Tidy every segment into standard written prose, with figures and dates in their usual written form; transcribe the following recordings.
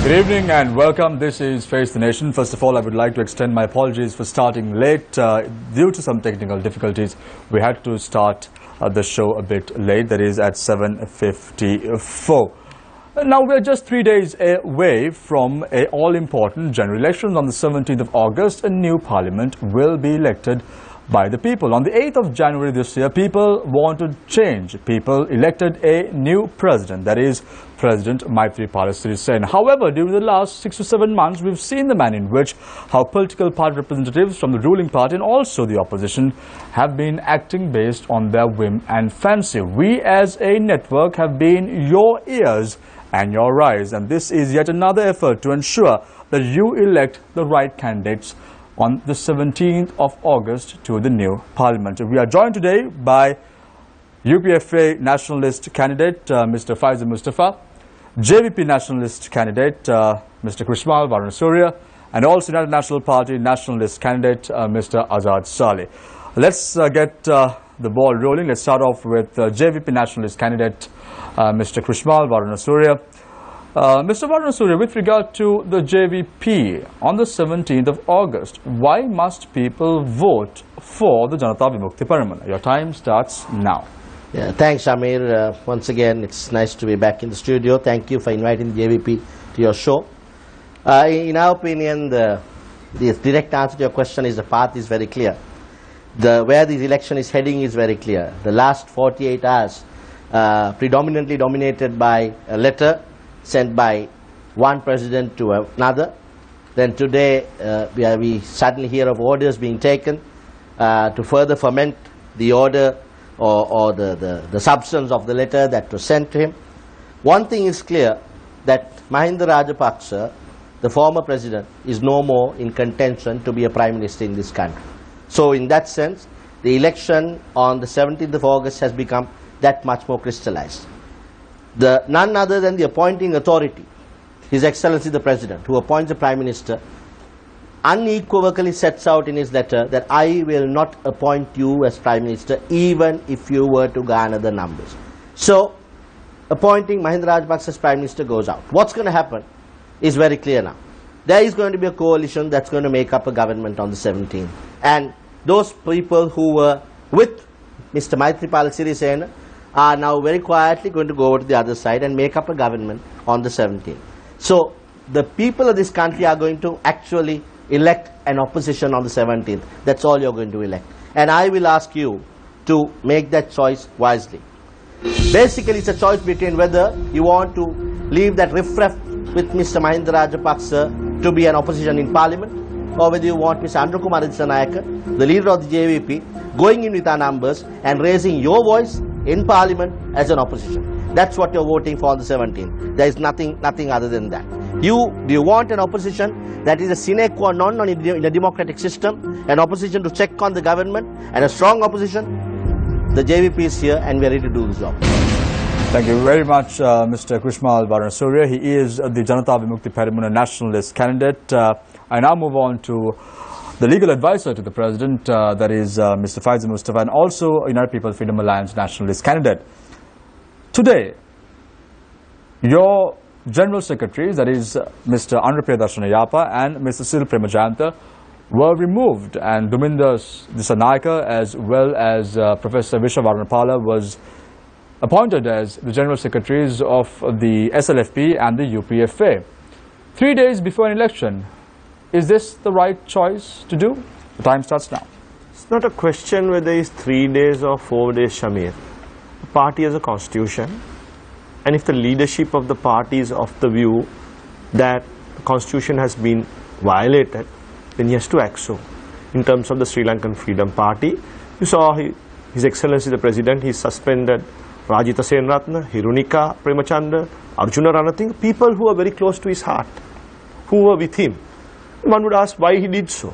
Good evening and welcome. This is Face the Nation. First of all, I would like to extend my apologies for starting late. Due to some technical difficulties, we had to start the show a bit late, that is at 7:54. Now, we are just 3 days away from an all-important general election. On the 17th of August, a new parliament will be elected by the people. On the 8th of January this year, people wanted change. People elected a new president, that is President Maithripala Sirisena. However, during the last 6 to 7 months, we've seen the manner in which how political party representatives from the ruling party and also the opposition have been acting based on their whim and fancy. We as a network have been your ears and your eyes, and this is yet another effort to ensure that you elect the right candidates on the 17th of August to the new parliament. We are joined today by UPFA nationalist candidate Mr. Faisal Mustafa, JVP nationalist candidate Mr. Krishmal Varanasuriya, and also United National Party nationalist candidate Mr. Azad Saleh. Let's get the ball rolling. Let's start off with JVP nationalist candidate Mr. Krishmal Varanasuriya. Mr. Varanasuriya, with regard to the JVP on the 17th of August, why must people vote for the Janata Vimukti Paramana? Your time starts now. Yeah, thanks, Amir. Once again, it's nice to be back in the studio. Thank you for inviting the JVP to your show. In our opinion, the direct answer to your question is the path is very clear. Where this election is heading is very clear. The last 48 hours predominantly dominated by a letter sent by one president to another. Then today we suddenly hear of orders being taken to further ferment the order or the substance of the letter that was sent to him. One thing is clear, that Mahinda Rajapaksa, the former president, is no more in contention to be a prime minister in this country. So in that sense, the election on the 17th of August has become that much more crystallized. None other than the appointing authority, His Excellency the President, who appoints the Prime Minister, unequivocally sets out in his letter that I will not appoint you as Prime Minister even if you were to garner the numbers. So, appointing Mahinda Rajapaksa as Prime Minister goes out. What's going to happen is very clear now. There is going to be a coalition that's going to make up a government on the 17th. And those people who were with Mr. Maithripala Sirisena are now very quietly going to go over to the other side and make up a government on the 17th. So, the people of this country are going to actually elect an opposition on the 17th. That's all you're going to elect. And I will ask you to make that choice wisely. Basically, it's a choice between whether you want to leave that riffraff with Mr. Mahinda Rajapaksa to be an opposition in parliament, or whether you want Mr. Andrakumar Dissanayake, the leader of the JVP, going in with our numbers and raising your voice in parliament as an opposition. That's what you're voting for on the 17th. There is nothing other than that. Do you want an opposition that is a sine qua non in a democratic system, an opposition to check on the government, and a strong opposition? The JVP is here and we are ready to do the job. Thank you very much, Mr. Krishmal Varanasuriya. He is the Janata Vimukti Paramana nationalist candidate. I now move on to the legal advisor to the President, that is Mr. Faisal Mustafa, and also United People Freedom Alliance nationalist candidate. Today, your General Secretaries, that is Mr. Andrapriya Darshanayapa and Mr. Sil Premajayanta, were removed, and Duminder Dissanayake as well as Professor Vishwa Varanapala was appointed as the General Secretaries of the SLFP and the UPFA. 3 days before an election, is this the right choice to do? The time starts now. It's not a question whether it's 3 days or 4 days, Shamir. The party has a constitution, and if the leadership of the party is of the view that the constitution has been violated, then he has to act so. In terms of the Sri Lankan Freedom Party, you saw His Excellency the President, he suspended Rajitha Senratna, Hirunika Premachandra, Arjuna Ranathing, people who are very close to his heart, who were with him. One would ask why he did so.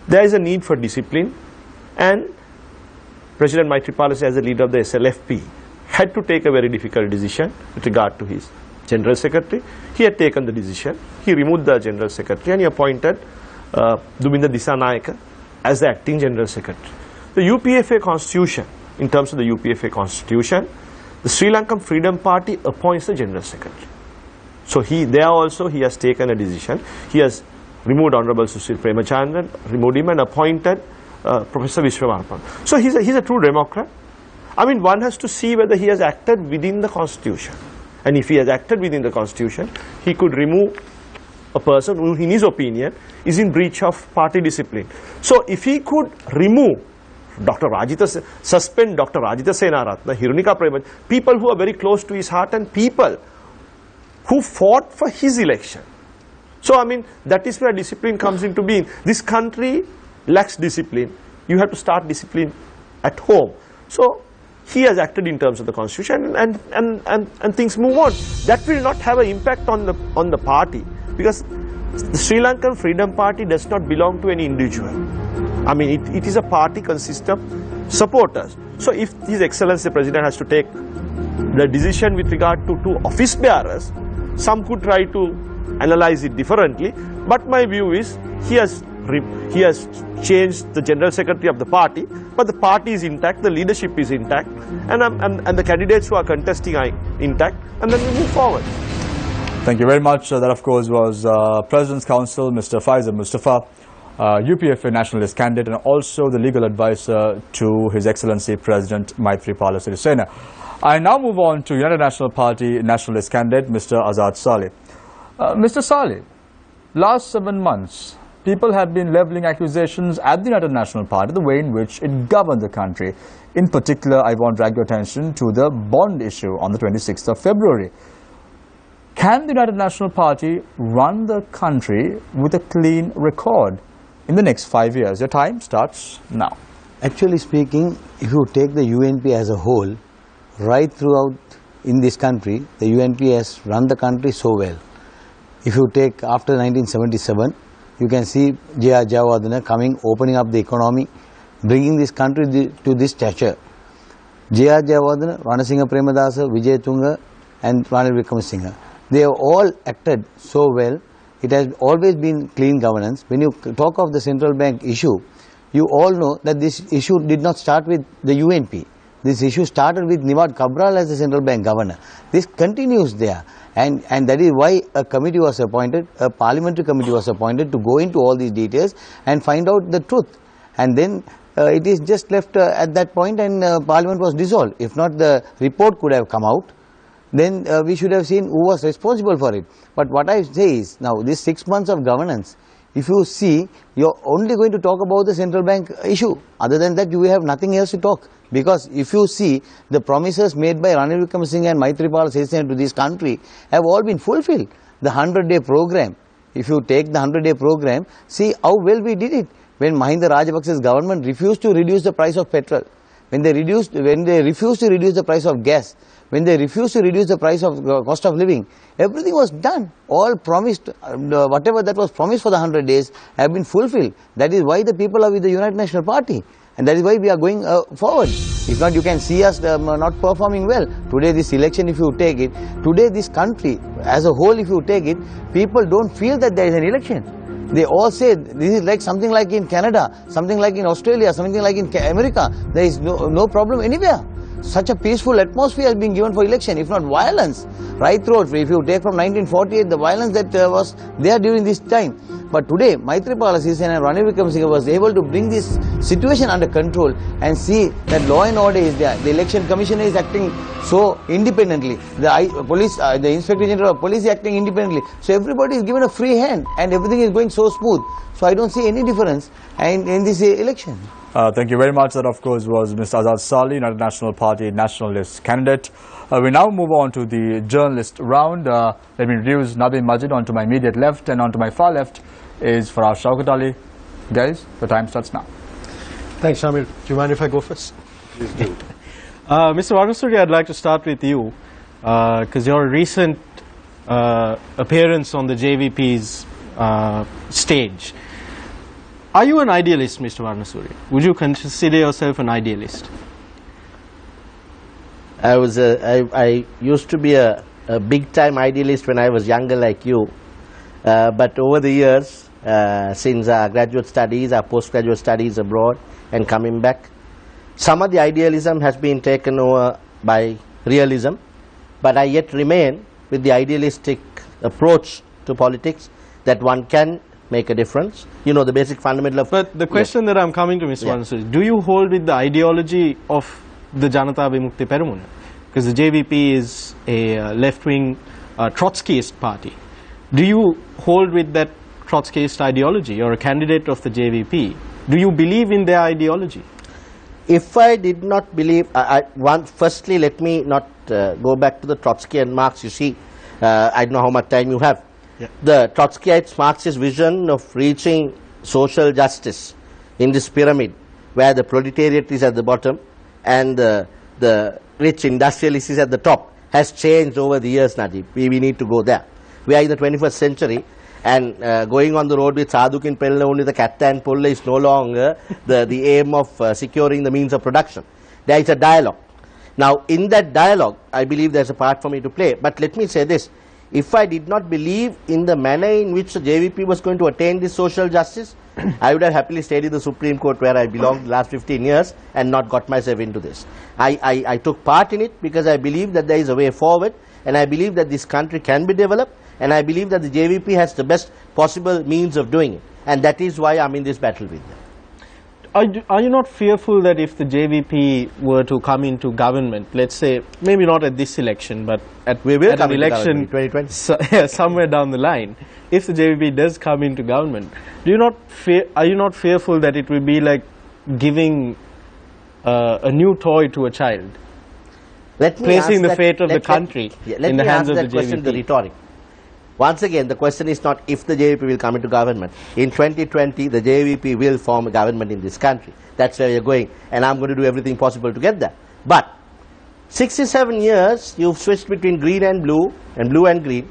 There is a need for discipline, and President Maithripala, as the leader of the SLFP, had to take a very difficult decision with regard to his General Secretary. He had taken the decision. He removed the General Secretary and he appointed Duminder Dissanayake as the acting General Secretary. The UPFA Constitution, in terms of the UPFA Constitution, the Sri Lankan Freedom Party appoints the General Secretary. So there also he has taken a decision. He has removed Honorable Sushil Premachandran, removed him and appointed Professor Vishwavarman. So he's a true democrat. I mean, one has to see whether he has acted within the constitution. And if he has acted within the constitution, he could remove a person who, in his opinion, is in breach of party discipline. So if he could remove suspend Dr. Rajita Senaratne, Hirunika Premachandran, people who are very close to his heart and people who fought for his election. So I mean, that is where discipline comes into being. This country lacks discipline. You have to start discipline at home. So he has acted in terms of the constitution, and things move on. That will not have an impact on the party, because the Sri Lankan Freedom Party does not belong to any individual. I mean, it is a party consist of supporters. So if His Excellency the President has to take the decision with regard to two office bearers, some could try to analyze it differently, but my view is he has changed the General Secretary of the party, but the party is intact, the leadership is intact, and the candidates who are contesting are intact, and then we move forward. Thank you very much. That, of course, was President's Counsel, Mr. Faisal Mustafa, UPFA nationalist candidate, and also the legal advisor to His Excellency President Maithripala Sirisena. I now move on to United National Party nationalist candidate, Mr. Azad Saleh. Mr. Saleh, last 7 months, people have been levelling accusations at the United National Party, the way in which it governed the country. In particular, I want to drag your attention to the bond issue on the 26th of February. Can the United National Party run the country with a clean record in the next 5 years? Your time starts now. Actually speaking, if you take the UNP as a whole, right throughout in this country, the UNP has run the country so well. If you take after 1977, you can see J.R. Jayawardena coming, opening up the economy, bringing this country to this stature. J.R. Jayawardena, Ranasinghe Premadasa, Vijay Tunga and Ranil Wickramasinghe. They have all acted so well. It has always been clean governance. When you talk of the central bank issue, you all know that this issue did not start with the UNP. This issue started with Nimad Cabral as the central bank governor. This continues there. And that is why a committee was appointed, a parliamentary committee was appointed to go into all these details and find out the truth. And then it is just left at that point, and parliament was dissolved. If not, the report could have come out. Then we should have seen who was responsible for it. But what I say is, now this 6 months of governance, if you see, you are only going to talk about the central bank issue. Other than that, you have nothing else to talk. Because if you see, the promises made by Ranil Wickramasinghe and Maithripala Sirisena to this country have all been fulfilled. The 100-day program, if you take the 100-day program, see how well we did it. When Mahinda Rajapaksa's government refused to reduce the price of petrol, when they refused to reduce the price of gas, when they refused to reduce the price of cost of living, everything was done. All promised, whatever that was promised for the 100 days have been fulfilled. That is why the people are with the United National Party. And that is why we are going forward. If not, you can see us not performing well. Today, this election, if you take it, today this country as a whole, if you take it, people don't feel that there is an election. They all say this is like something like in Canada, something like in Australia, something like in America. There is no problem anywhere. Such a peaceful atmosphere has been given for election, if not violence. Right throughout, if you take from 1948, the violence that was there during this time. But today, Maithripala Sirisena and Ranil Wickramasinghe was able to bring this situation under control and see that law and order is there. The election commissioner is acting so independently. The Inspector General of Police is acting independently. So everybody is given a free hand and everything is going so smooth. So I don't see any difference in this election. Thank you very much. That, of course, was Mr. Azad Saleh, United National Party nationalist candidate. We now move on to the journalist round. Let me introduce Nadim Majid. Onto my immediate left and onto my far left is Faraz Shaukat Ali. Guys, the time starts now. Thanks, Shamir. Do you mind if I go first? Please do. Mr. Varnasuri, I'd like to start with you because your recent appearance on the JVP's stage. Are you an idealist, Mr. Varnasuri? Would you consider yourself an idealist? I used to be a big-time idealist when I was younger like you. But over the years, since our graduate studies, our postgraduate studies abroad and coming back, some of the idealism has been taken over by realism. But I yet remain with the idealistic approach to politics, that one can make a difference. You know, the basic fundamental of... But the question that I'm coming to, Mr. Wansu, is, do you hold with the ideology of the Janata Vimukti Peramuna? Because the JVP is a left-wing Trotskyist party. Do you hold with that Trotskyist ideology? You're a candidate of the JVP. Do you believe in their ideology? If I did not believe, firstly, let me not go back to the Trotsky and Marx. You see, I don't know how much time you have. Yeah. The Trotskyite Marxist vision of reaching social justice in this pyramid, where the proletariat is at the bottom and the rich industrialist is at the top, has changed over the years, Najib. We need to go there. We are in the 21st century, and going on the road with Sadhukin Pella only the Katta and Pulla is no longer the aim of securing the means of production. There is a dialogue. Now, in that dialogue, I believe there's a part for me to play. But let me say this. If I did not believe in the manner in which the JVP was going to attain this social justice, I would have happily stayed in the Supreme Court where I belonged the last 15 years and not got myself into this. I took part in it because I believe that there is a way forward, and I believe that this country can be developed, and I believe that the JVP has the best possible means of doing it. And that is why I'm in this battle with them. Are you not fearful that if the JVP were to come into government, let's say, maybe not at this election, but at an election 2020. Somewhere down the line, if the JVP does come into government, are you not fearful that it will be like giving a new toy to a child? Placing the fate of the country in the hands of the JVP? Let me answer that question, the rhetoric. Once again, the question is not if the JVP will come into government. In 2020, the JVP will form a government in this country. That's where we are going, and I'm going to do everything possible to get there. But 67 years, you've switched between green and blue and green.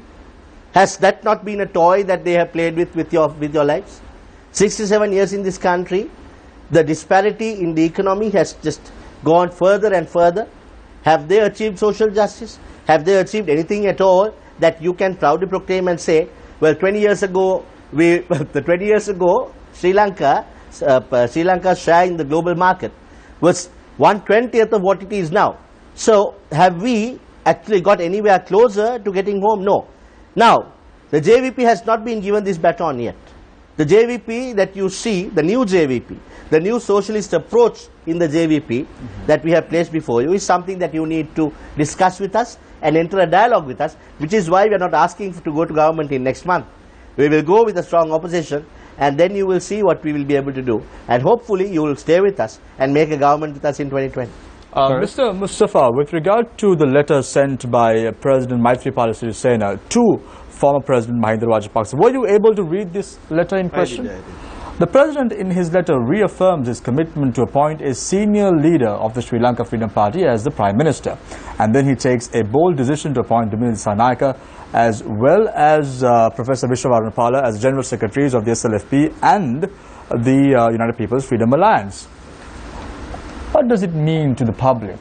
Has that not been a toy that they have played with your lives? 67 years in this country, the disparity in the economy has just gone further and further. Have they achieved social justice? Have they achieved anything at all that you can proudly proclaim and say, well, 20 years ago, Sri Lanka's share in the global market was 1/20th of what it is now. So, have we actually got anywhere closer to getting home? No. Now, the JVP has not been given this baton yet. The JVP that you see, the new JVP, the new socialist approach in the JVP that we have placed before you is something that you need to discuss with us and enter a dialogue with us, which is why we are not asking to go to government in next month. We will go with a strong opposition, and then you will see what we will be able to do. And hopefully you will stay with us and make a government with us in 2020. Mr. Mustafa, with regard to the letter sent by President Maithripala Sirisena to former President Mahinda Rajapaksa, were you able to read this letter in question? I did. The President in his letter reaffirms his commitment to appoint a senior leader of the Sri Lanka Freedom Party as the Prime Minister. And then he takes a bold decision to appoint Dumini Dissanayake as well as Professor Vishwavarnapala as General Secretaries of the SLFP and the United People's Freedom Alliance. What does it mean to the public?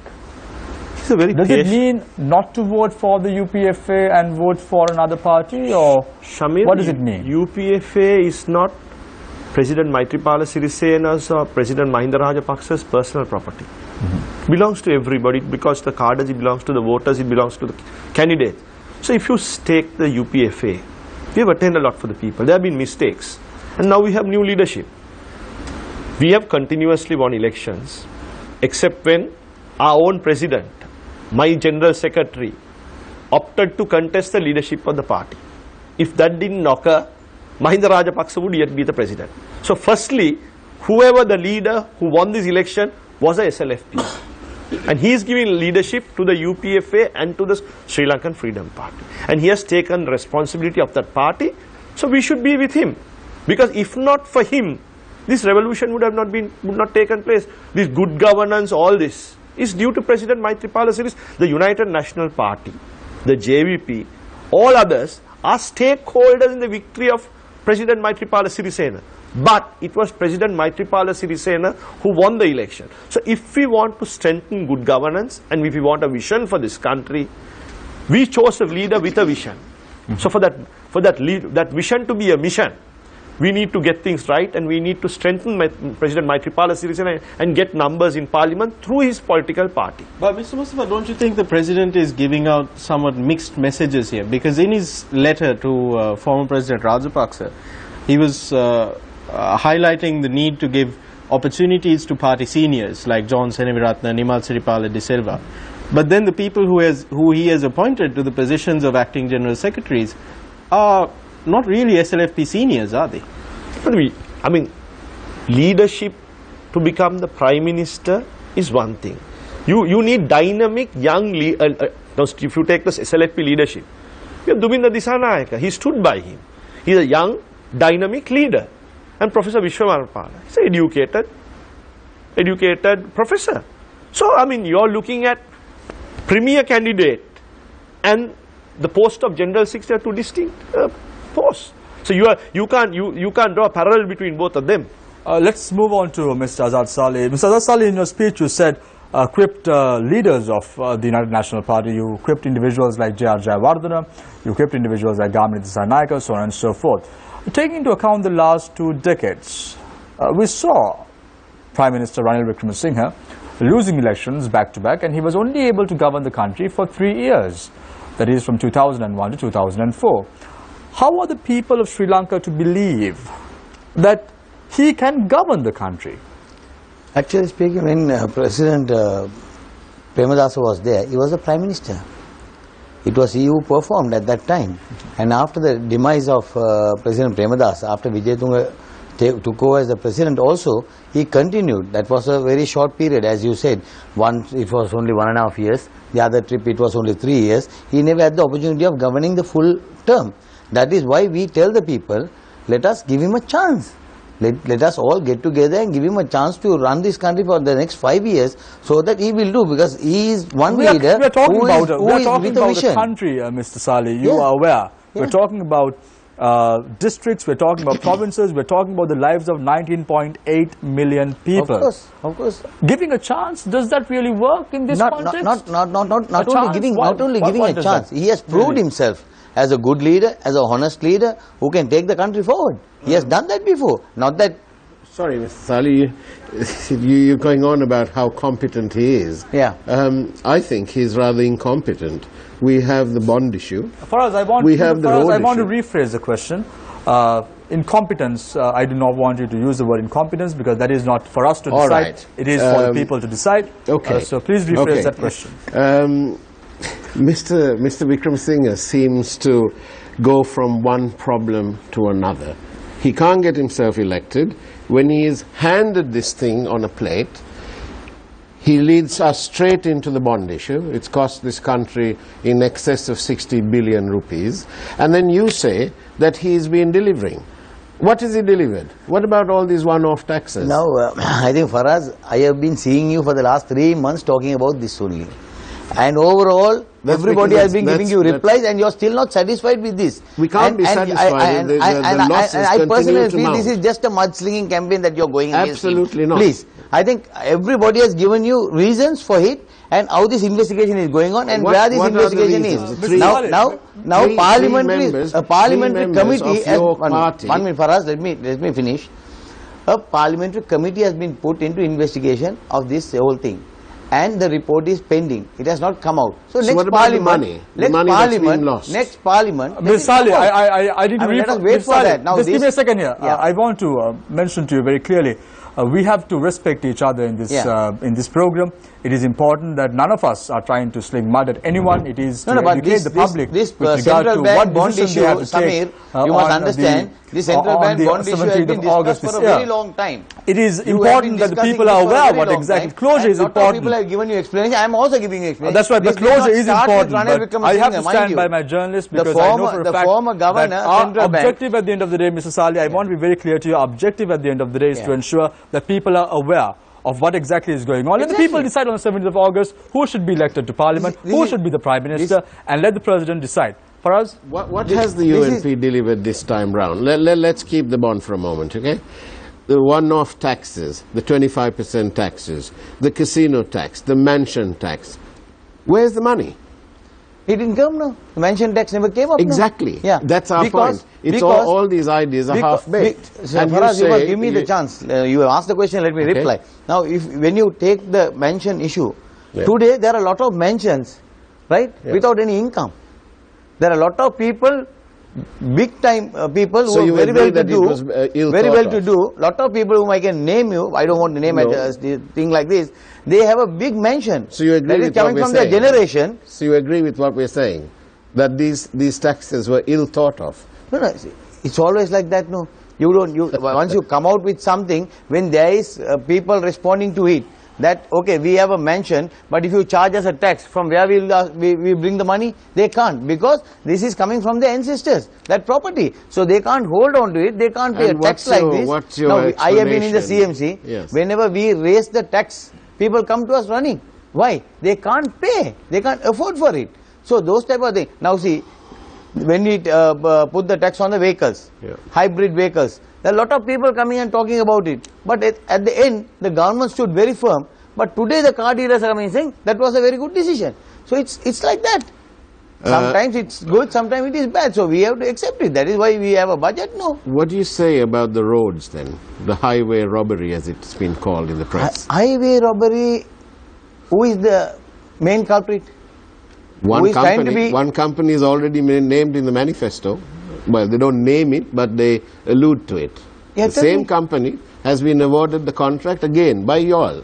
Does it mean not to vote for the UPFA and vote for another party, or Shamir, what does it mean? UPFA is not President Maithripala Sirisena's or President Mahinda Rajapaksa's personal property. It belongs to everybody because the cadres, it belongs to the voters, it belongs to the candidates. So if you take the UPFA, we have attained a lot for the people. There have been mistakes, and now we have new leadership. We have continuously won elections, except when our own president, my general secretary, opted to contest the leadership of the party. If that didn't occur, Mahinda Rajapaksa would yet be the president. So firstly, whoever the leader who won this election was a SLFP. And he is giving leadership to the UPFA and to the Sri Lankan Freedom Party. And he has taken responsibility of that party. So we should be with him. Because if not for him, this revolution would not taken place. This good governance, all this is due to President Maithripala Sirisena, the United National Party, the JVP, all others are stakeholders in the victory of President Maithripala Sirisena. But it was President Maithripala Sirisena who won the election. So if we want to strengthen good governance and if we want a vision for this country, we chose a leader with a vision. So for that vision to be a mission, We need to get things right, and we need to strengthen President Maitripala Sirisena and get numbers in parliament through his political party. But Mr. Mustafa, don't you think the president is giving out somewhat mixed messages here? Because in his letter to former President Rajapaksa, he was highlighting the need to give opportunities to party seniors like John Seneviratne, Nimal Siripala de Silva. But then the people who he has appointed to the positions of acting general secretaries are not really SLFP seniors, are they? I mean, leadership to become the prime minister is one thing. You need dynamic young if you take the SLFP leadership, you have Dubinda Disanayaka. He stood by him. He's a young, dynamic leader. And Professor Vishwamarpala, he's an educated professor. So, I mean, you're looking at premier candidate and the post of General Secretary are two distinct posts. So you can't draw a parallel between both of them. Let's move on to Mr. Azad Saleh. Mr. Azad Saleh, in your speech you said equipped leaders of the United National Party. You equipped individuals like J.R. Jayawardena, you equipped individuals like Gamini Dissanayake, so on and so forth. Taking into account the last 2 decades, we saw Prime Minister Ranil Wickremesinghe losing elections back to back, and he was only able to govern the country for 3 years. That is from 2001 to 2004. How are the people of Sri Lanka to believe that he can govern the country? Actually speaking, when President Premadasa was there, he was the Prime Minister. It was he who performed at that time. And after the demise of President Premadasa, after Wijayatunga took over as the President also, he continued. That was a very short period, as you said. It was only 1.5 years. The other trip, it was only 3 years. He never had the opportunity of governing the full term. That is why we tell the people, let us give him a chance. Let us all get together and give him a chance to run this country for the next 5 years, so that he will do, because he is one leader we are talking who about a vision. the country, Mr. Saleh. You are aware. Yeah. We're talking about districts, we're talking about provinces, we're talking about the lives of 19.8 million people. Of course. Giving a chance, does that really work in this context? Not only giving a chance. He has proved himself as a good leader, as a honest leader who can take the country forward. He has done that before. Not that. Sorry, Mr. Saleh, you're going on about how competent he is. Yeah. I think he's rather incompetent. We have the bond issue. Faraz, I want to rephrase the question. Incompetence, I do not want you to use the word incompetence, because that is not for us to decide. Right. It is for the people to decide. Okay. So please rephrase that question. Mr. Wickremesinghe seems to go from one problem to another. He can't get himself elected. When he is handed this thing on a plate, he leads us straight into the bond issue. It's cost this country in excess of 60 billion rupees. And then you say that he's been delivering. What has he delivered? What about all these one-off taxes? Now, I think, Faraz, I have been seeing you for the last 3 months talking about this only. And overall, everybody has been giving you replies, and you are still not satisfied with this. We can't be satisfied. I personally feel this is just a mudslinging campaign that you are going against. Absolutely not. Please, I think everybody has given you reasons for it, and how this investigation is going on, and where this investigation is. Now, a parliamentary committee. One minute, Faraz, let me finish. A parliamentary committee has been put into investigation of this whole thing, and the report is pending. It has not come out. So next what about the money? The money that's been lost? Next parliament. Mr. Saleh, I didn't let us wait for that. Now just give me a second here. Yeah. I want to mention to you very clearly, we have to respect each other in this program. It is important that none of us are trying to sling mud at anyone. It is to educate the public with regard to what decision they have to take. You must understand, this central bank bond issue has been discussed for a very long time. It is important that the people are aware of what exactly closure is important. People have given you explanation. I am also giving you explanation. That's right, but closure is important. But I have to stand by my journalist, because I know for a fact that our objective at the end of the day, Mr. Saleh, I want to be very clear to you, our objective at the end of the day is to ensure that people are aware of what exactly is going on. Let the people decide on the 17th of August who should be elected to Parliament, who should be the Prime Minister, and let the President decide. For us, what has the UNP delivered this time round? Let's keep the bond for a moment, okay? The one-off taxes, the 25% taxes, the casino tax, the mansion tax. Where's the money? It didn't come, no. The mention tax never came up. Exactly. No. Yeah. That's our point. It's all these ideas are half-baked. So Faraz, you must give me the chance. You have asked the question, let me reply. Now, when you take the mention issue, today there are a lot of mentions, right, without any income. There are a lot of people, big time people who are very well to do, lot of people whom I can name you, I don't want to name a thing like this, they have a big mention. So you agree that is coming from their generation. So you agree with what we're saying, that these taxes were ill thought of? No, it's always like that, no. You don't, once you come out with something, when there is people responding to it, that okay, we have a mention, but if you charge us a tax, from where we bring the money? They can't, because this is coming from their ancestors, that property. So they can't hold on to it, they can't pay a tax like this. What's your now, I have been in the CMC, whenever we raise the tax, people come to us running. Why? They can't pay, they can't afford for it. So those type of things. Now see, when we put the tax on the vehicles, hybrid vehicles, there are a lot of people coming and talking about it. But at the end, the government stood very firm. But today the car dealers are coming saying that was a very good decision. So it's like that. Sometimes it's good, sometimes it is bad. So we have to accept it. That is why we have a budget, no. What do you say about the roads then? The highway robbery, as it's been called in the press. Highway robbery, who is the main culprit? One company is already named in the manifesto. Well, they don't name it, but they allude to it. The same company has been awarded the contract again by y'all,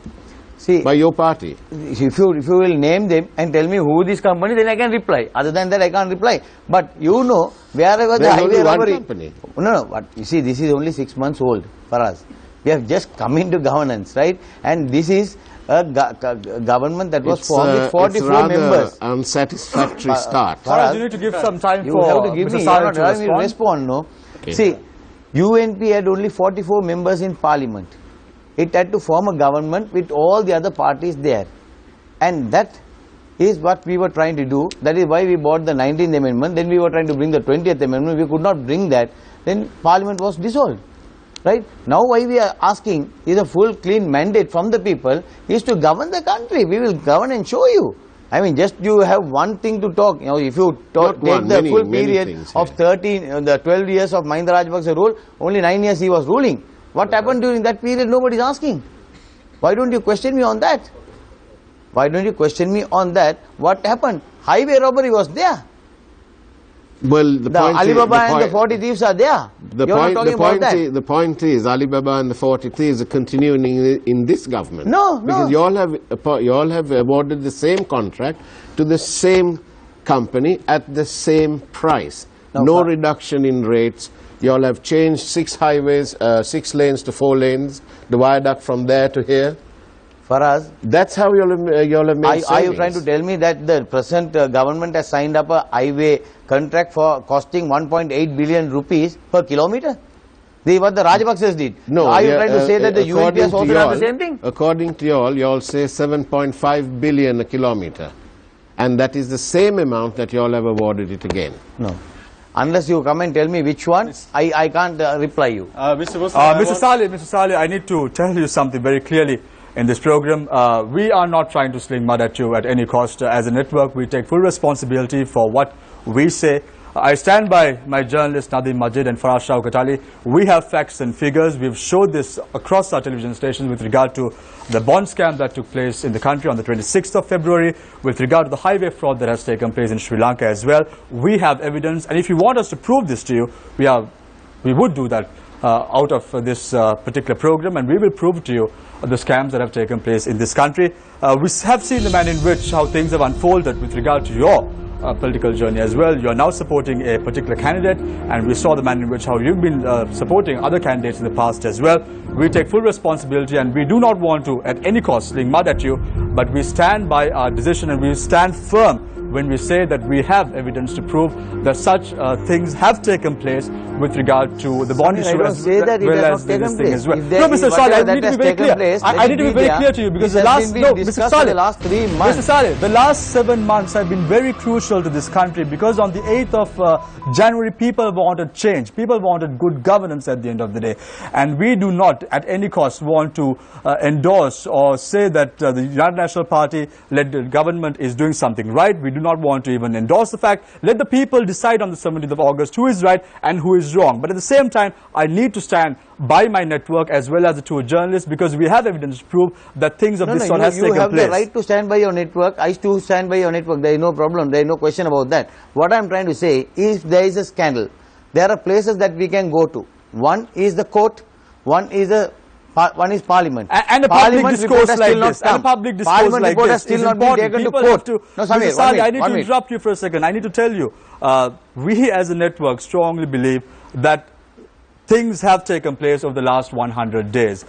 by your party. If you will name them and tell me who this company, then I can reply. Other than that, I can't reply. But you know, wherever the highway robbery... company. No, but you see, this is only 6 months old for us. We have just come into governance, right? And this is a government that was formed with 44 members. Unsatisfactory start. Faraz, you need to give some time you for have to give Mr. me, Saleh to respond, no? Okay. See, UNP had only 44 members in parliament. It had to form a government with all the other parties there. And that is what we were trying to do. That is why we brought the 19th amendment. Then we were trying to bring the 20th amendment. We could not bring that. Then parliament was dissolved. Right? Now why we are asking is a full clean mandate from the people is to govern the country. We will govern and show you. I mean, just you have one thing to talk. You know, if you take the full period of 12 years of Mahinda Rajapaksa rule, only 9 years he was ruling. What happened during that period? Nobody is asking. Why don't you question me on that? Why don't you question me on that? What happened? Highway robbery was there. Well, the point Alibaba and the 40 thieves are there. The point is, Alibaba and the 40 thieves are continuing in this government. No. Because you all have awarded the same contract to the same company at the same price. No reduction in rates. You all have changed 6 highways, 6 lanes to 4 lanes, the viaduct from there to here. For us, that's how you all have made savings. Are you trying to tell me that the present government has signed up a highway contract for costing 1.8 billion rupees per kilometer? What the Rajapaksas did. No. Are you trying to say that the UNP has also done the same thing? According to you all say 7.5 billion a kilometer. And that is the same amount that you all have awarded it again. No. Unless you come and tell me which one, I can't reply you. Mr. Saleh, I need to tell you something very clearly. In this program, we are not trying to sling mud at you at any cost. As a network, we take full responsibility for what we say. I stand by my journalists Nadeem Majid and Faraz Shaukat Ali. We have facts and figures. We've showed this across our television stations with regard to the bond scam that took place in the country on the 26th of February, with regard to the highway fraud that has taken place in Sri Lanka as well. We have evidence, and if you want us to prove this to you, we would do that out of this particular program, and we will prove to you the scams that have taken place in this country. We have seen the manner in which how things have unfolded with regard to your political journey as well. You are now supporting a particular candidate, and we saw the manner in which how you've been supporting other candidates in the past as well. We take full responsibility, and we do not want to at any cost sling mud at you, but we stand by our decision, and we stand firm when we say that we have evidence to prove that such things have taken place with regard to the bond issue as well as this thing as well. No, Mr. Saleh, I need to be very clear. I need to be very clear to you because the last, Mr. Saleh, the last 7 months have been very crucial to this country, because on the 8th of January, people wanted change. People wanted good governance at the end of the day. And we do not at any cost want to endorse or say that the United National Party-led government is doing something right. We do do not want to even endorse the fact. Let the people decide on the 17th of August who is right and who is wrong. But at the same time, I need to stand by my network as well as the two journalists, because we have evidence to prove that things of this sort has taken place. You have the right to stand by your network. I too stand by your network. There is no problem. There is no question about that. What I am trying to say is, there is a scandal. There are places that we can go to. One is the court. One is Parliament. And a public discourse like this. And a public discourse like this still not been taken to court. No, Samir, I need to interrupt you for a second. I need to tell you, we as a network strongly believe that things have taken place over the last 100 days.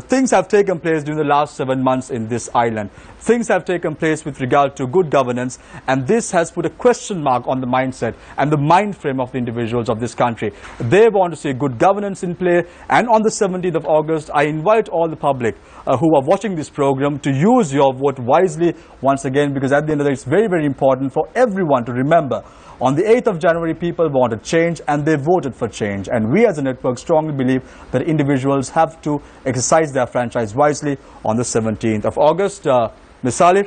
Things have taken place during the last 7 months in this island. Things have taken place with regard to good governance, and this has put a question mark on the mindset and the mind frame of the individuals of this country. They want to see good governance in play, and on the 17th of August, I invite all the public who are watching this program to use your vote wisely once again, because at the end of the day, it's very, very important for everyone to remember. On the 8th of January, people wanted change and they voted for change. And we as a network strongly believe that individuals have to exercise their franchise wisely on the 17th of August. Ms. Salih,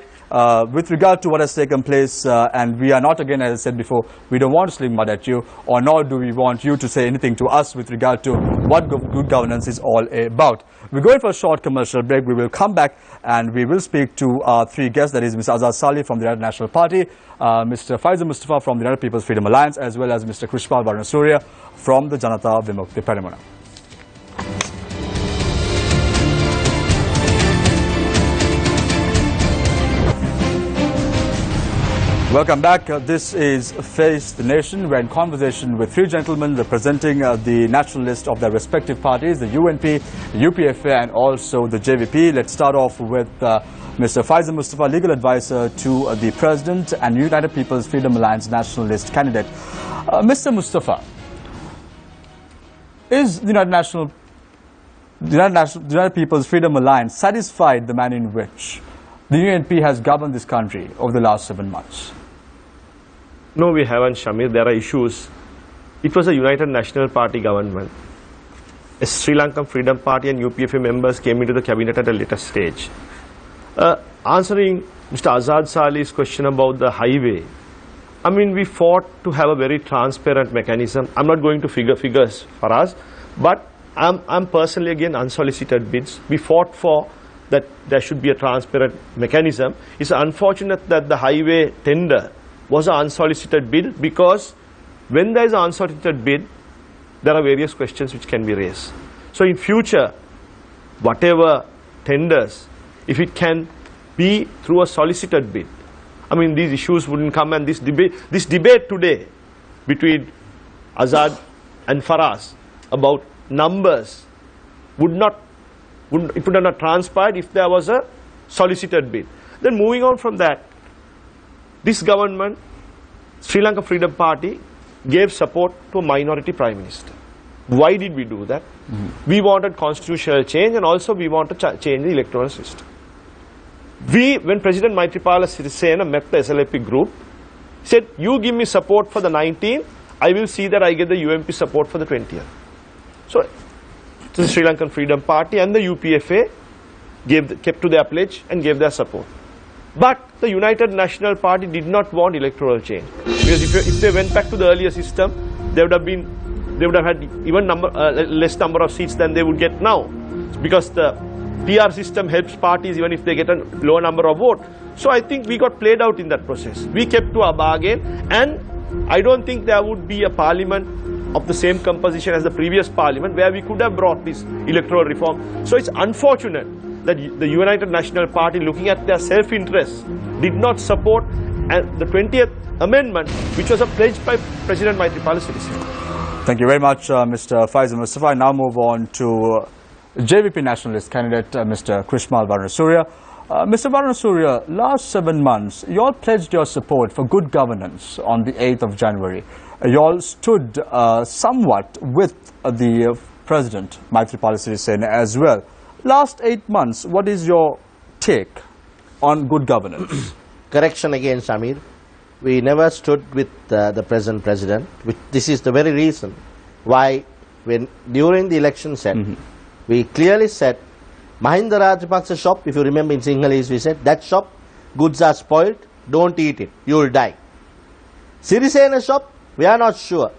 with regard to what has taken place, and we are not, again, as I said before, we don't want to sling mud at you, or nor do we want you to say anything to us with regard to what good governance is all about. We're going for a short commercial break. We will come back and we will speak to our three guests, that is Mr. Azad Salih from the United National Party, Mr. Faisal Mustafa from the United People's Freedom Alliance, as well as Mr. Krishpal Varanasurya from the Janata Vimukti Peramuna. Welcome back. This is Face the Nation. We're in conversation with three gentlemen representing the national list of their respective parties, the UNP, UPFA and also the JVP. Let's start off with Mr. Faisal Mustafa, legal advisor to the President and United People's Freedom Alliance national list candidate. Mr. Mustafa, is the United People's Freedom Alliance satisfied the manner in which the UNP has governed this country over the last 7 months? No, we haven't, Shamir. There are issues. It was a United National Party government. A Sri Lankan Freedom Party and UPFA members came into the cabinet at a later stage. Answering Mr. Azad Salih's question about the highway, I mean, we fought to have a very transparent mechanism. I'm not going to figures for us, but I'm personally, again, unsolicited bids. We fought for that there should be a transparent mechanism. It's unfortunate that the highway tender was an unsolicited bid, because when there is an unsolicited bid, there are various questions which can be raised. So in future, whatever tenders, if it can be through a solicited bid, I mean, these issues wouldn't come, and this debate today between Azad and Faraz about numbers would not have transpired if there was a solicited bid. Then moving on from that, this government, Sri Lanka Freedom Party, gave support to a minority prime minister. Why did we do that? We wanted constitutional change, and also we want to change the electoral system. When President Maithripala Sirisena met the SLP group, said, you give me support for the 19th, I will see that I get the UMP support for the 20th. So the Sri Lankan Freedom Party and the UPFA kept to their pledge and gave their support. But the United National Party did not want electoral change, because if they went back to the earlier system, they would have had even less number of seats than they would get now, because the PR system helps parties even if they get a lower number of votes. So I think we got played out in that process. We kept to our bargain, and I don't think there would be a parliament of the same composition as the previous parliament where we could have brought this electoral reform. So it's unfortunate that the United National Party, looking at their self-interest, did not support the 20th amendment, which was a pledge by President Maithripala Sirisena. Thank you very much, Mr. Faisal Mustafa. I now move on to JVP nationalist candidate, Mr. Krishpal Varanasurya. Mr. Varanasurya, last 7 months, you all pledged your support for good governance on the 8th of January. You all stood somewhat with the President, Maithripala Sirisena, as well. Last 8 months, what is your take on good governance? Correction again, Samir. We never stood with the present president. This is the very reason why, during the election set, we clearly said, Mahinda Rajapaksa shop, if you remember in Sinhalese we said, that shop, goods are spoiled, don't eat it, you will die. Sirisena shop, we are not sure.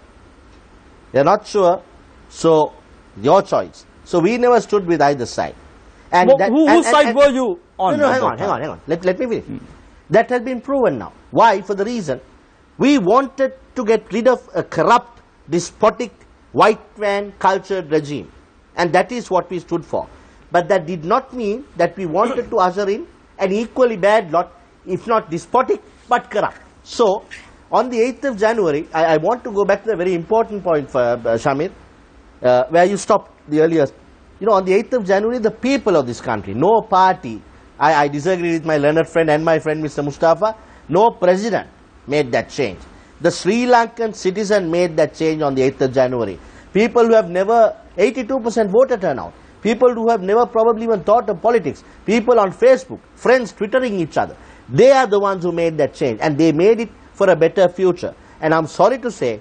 We are not sure, so your choice. So we never stood with either side. And whose side were you on? No, hang on. Let me finish. That has been proven now. Why? For the reason, we wanted to get rid of a corrupt, despotic, white man cultured regime. And that is what we stood for. But that did not mean that we wanted to usher in an equally bad lot, if not despotic, but corrupt. So, on the 8th of January, I want to go back to a very important point, for Shamir, where you stopped the earlier. You know, on the 8th of January, the people of this country, no party, I disagree with my learned friend and my friend Mr. Mustafa, no president made that change. The Sri Lankan citizen made that change on the 8th of January. People who have never, 82% voter turnout, people who have never probably even thought of politics, people on Facebook, friends twittering each other, they are the ones who made that change, and they made it for a better future. And I'm sorry to say,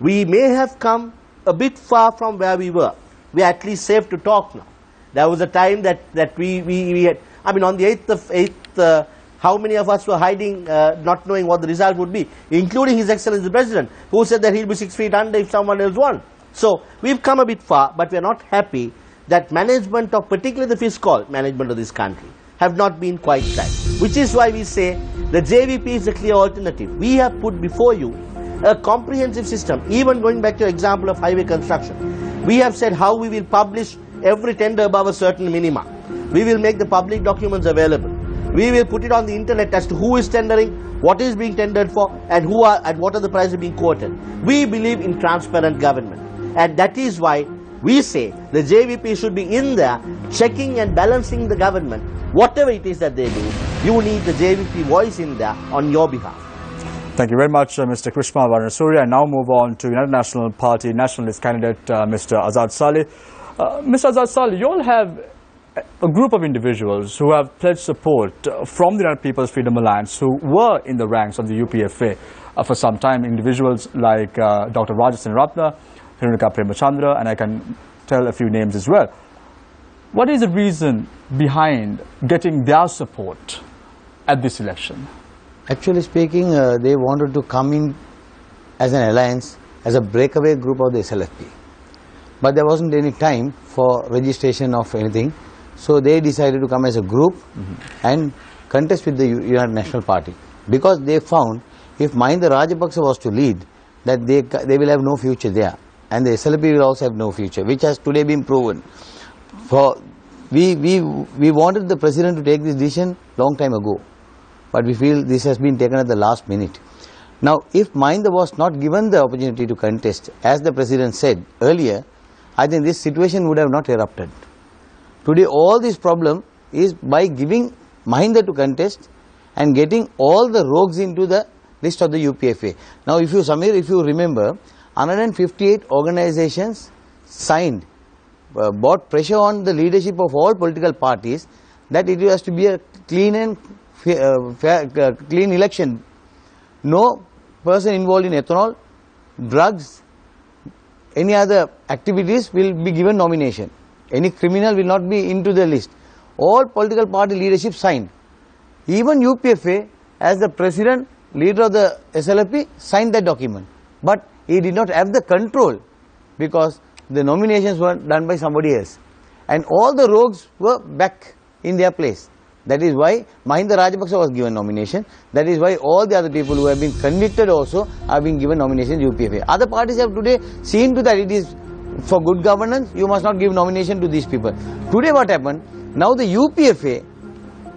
we may have come a bit far from where we were. We are at least safe to talk now. There was a time that we had, I mean, on the 8th, how many of us were hiding, not knowing what the result would be, including His Excellency the President, who said that he'll be 6 feet under if someone else won. So, we've come a bit far, but we are not happy that management of, particularly the fiscal management of this country, have not been quite right. Which is why we say the JVP is a clear alternative. We have put before you a comprehensive system, even going back to your example of highway construction. We have said how we will publish every tender above a certain minima. We will make the public documents available. We will put it on the internet as to who is tendering, what is being tendered for, and what are the prices being quoted. We believe in transparent government. And that is why we say the JVP should be in there checking and balancing the government. Whatever it is that they do, you need the JVP voice in there on your behalf. Thank you very much, Mr. Krishma Varnasuriya. I now move on to United National Party Nationalist candidate, Mr. Azad Saleh. Mr. Azad Saleh, you all have a group of individuals who have pledged support from the United People's Freedom Alliance who were in the ranks of the UPFA for some time. Individuals like Dr. Rajasen Ratna, Hirunika Premachandra, and I can tell a few names as well. What is the reason behind getting their support at this election? Actually speaking, they wanted to come in as an alliance, as a breakaway group of the SLFP. But there wasn't any time for registration of anything. So they decided to come as a group and contest with the United National Party. Because they found if Mahinda Rajapaksa was to lead, that they will have no future there. And the SLP will also have no future, which has today been proven. We wanted the president to take this decision long time ago, but we feel this has been taken at the last minute. Now, if Mahinda was not given the opportunity to contest, as the president said earlier, I think this situation would have not erupted. Today, all this problem is by giving Mahinda to contest and getting all the rogues into the list of the UPFA. Now, if you remember, 158 organizations signed, brought pressure on the leadership of all political parties that it has to be a clean and clean election. No person involved in ethanol, drugs, any other activities will be given nomination. Any criminal will not be into the list. All political party leadership signed. Even UPFA, as the president, leader of the SLP, signed that document. But he did not have the control because the nominations were done by somebody else. And all the rogues were back in their place. That is why Mahinda Rajapaksa was given nomination. That is why all the other people who have been convicted also are being given nomination to UPFA. Other parties have today seen to that it is for good governance, you must not give nomination to these people. Today what happened? Now the UPFA,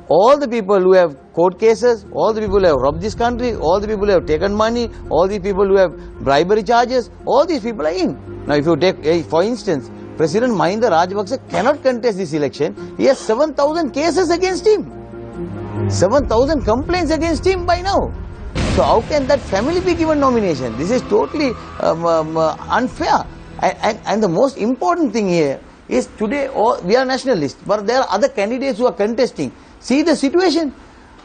all the people who have court cases, all the people who have robbed this country, all the people who have taken money, all the people who have bribery charges, all these people are in. Now if you take, for instance, President Mahinda Rajapaksa cannot contest this election. He has 7,000 cases against him. 7,000 complaints against him by now. So how can that family be given nomination? This is totally unfair. And the most important thing here is today we are nationalists, but there are other candidates who are contesting. See the situation.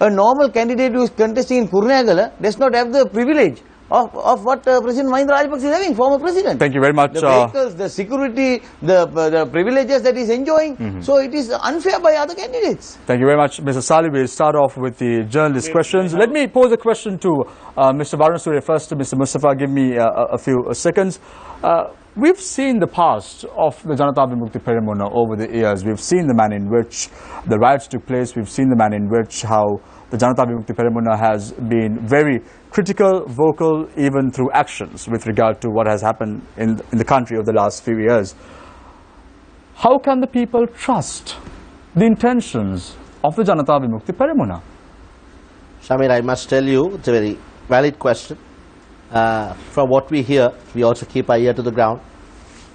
A normal candidate who is contesting in Kurunegala does not have the privilege of what President Mahinda Rajapaksa is having, former president. Thank you very much. The vehicles, the security, the privileges that he is enjoying. So it is unfair by other candidates. Thank you very much, Mr. Salih. We'll start off with the journalist questions. Let me pose a question to Mr. Varun Surya first. Mr. Mustafa, give me a few seconds. We've seen the past of the Janata Vimukti Peramuna over the years. We've seen the manner in which the riots took place. We've seen the manner in which how the Janata Vimukti Peramuna has been very critical, vocal, even through actions with regard to what has happened in the country over the last few years. How can the people trust the intentions of the Janata Vimukti Peramuna? Shamir, I must tell you, it's a very valid question. From what we hear, we also keep our ear to the ground.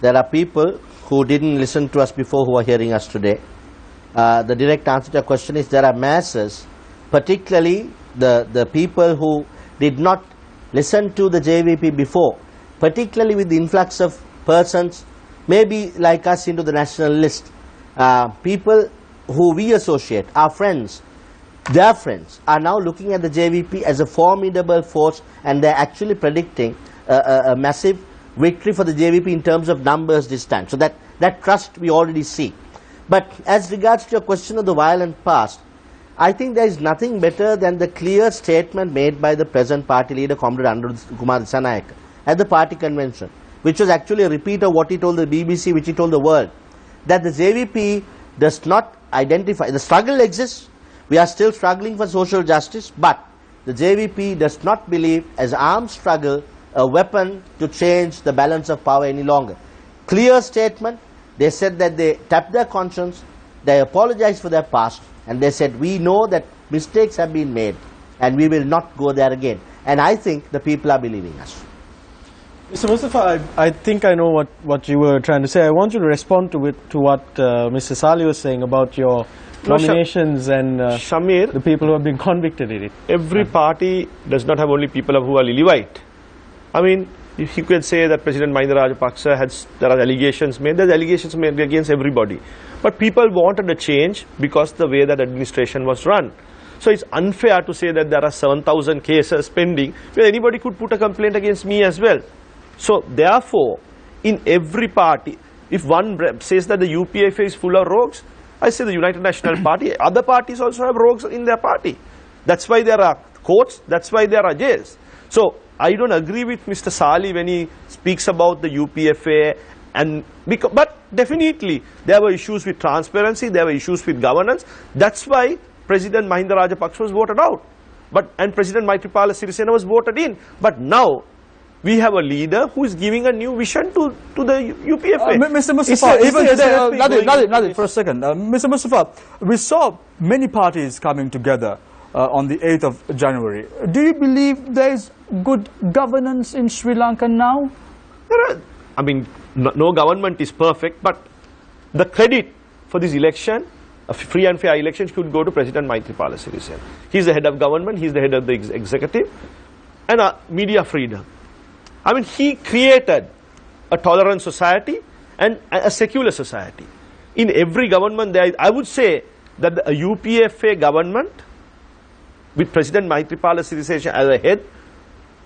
There are people who didn't listen to us before who are hearing us today. The direct answer to your question is there are masses, particularly the people who did not listen to the JVP before, particularly with the influx of persons, maybe like us, into the national list. People who we associate, our friends, their friends, are now looking at the JVP as a formidable force, and they're actually predicting a massive victory for the JVP in terms of numbers this time. So that trust we already see. But as regards to your question of the violent past, I think there is nothing better than the clear statement made by the present party leader, Comrade Anuruddha Kumar Dissanayake, at the party convention, which was actually a repeat of what he told the BBC, which he told the world, that the JVP does not identify, the struggle exists, we are still struggling for social justice, but the JVP does not believe as armed struggle a weapon to change the balance of power any longer. Clear statement. They said that they tapped their conscience, they apologized for their past, and they said we know that mistakes have been made and we will not go there again. And I think the people are believing us. Mr. Mustafa, I think I know what you were trying to say. I want you to respond to what Mr. Salih was saying about your nominations and Shamir, the people who have been convicted in it. Every party does not have only people who are lily white. I mean, you could say that President Mahinda Rajapaksa there are allegations made. There's allegations made against everybody. But people wanted a change because the way that administration was run. So it's unfair to say that there are 7,000 cases pending, where anybody could put a complaint against me as well. So therefore, in every party, if one says that the UPFA is full of rogues, I say the United National Party, other parties also have rogues in their party. That's why there are courts, that's why there are jails. So I don't agree with Mr. Salih when he speaks about the UPFA, but definitely there were issues with transparency, there were issues with governance. That's why President Mahinda Rajapaksa was voted out, and President Maithripala Sirisena was voted in. But now we have a leader who is giving a new vision to the UPFA. Mr. Mustafa, Nadir, for a second. Mr. Mustafa, we saw many parties coming together on the 8th of January. Do you believe there is good governance in Sri Lanka now? I mean, no government is perfect, but the credit for this election, a free and fair election, should go to President Maithripala Sirisena. He is the head of government, he is the head of the executive, and media freedom. I mean, he created a tolerant society and a secular society. In every government, I would say that a UPFA government with President Maithripala Sirisena as a head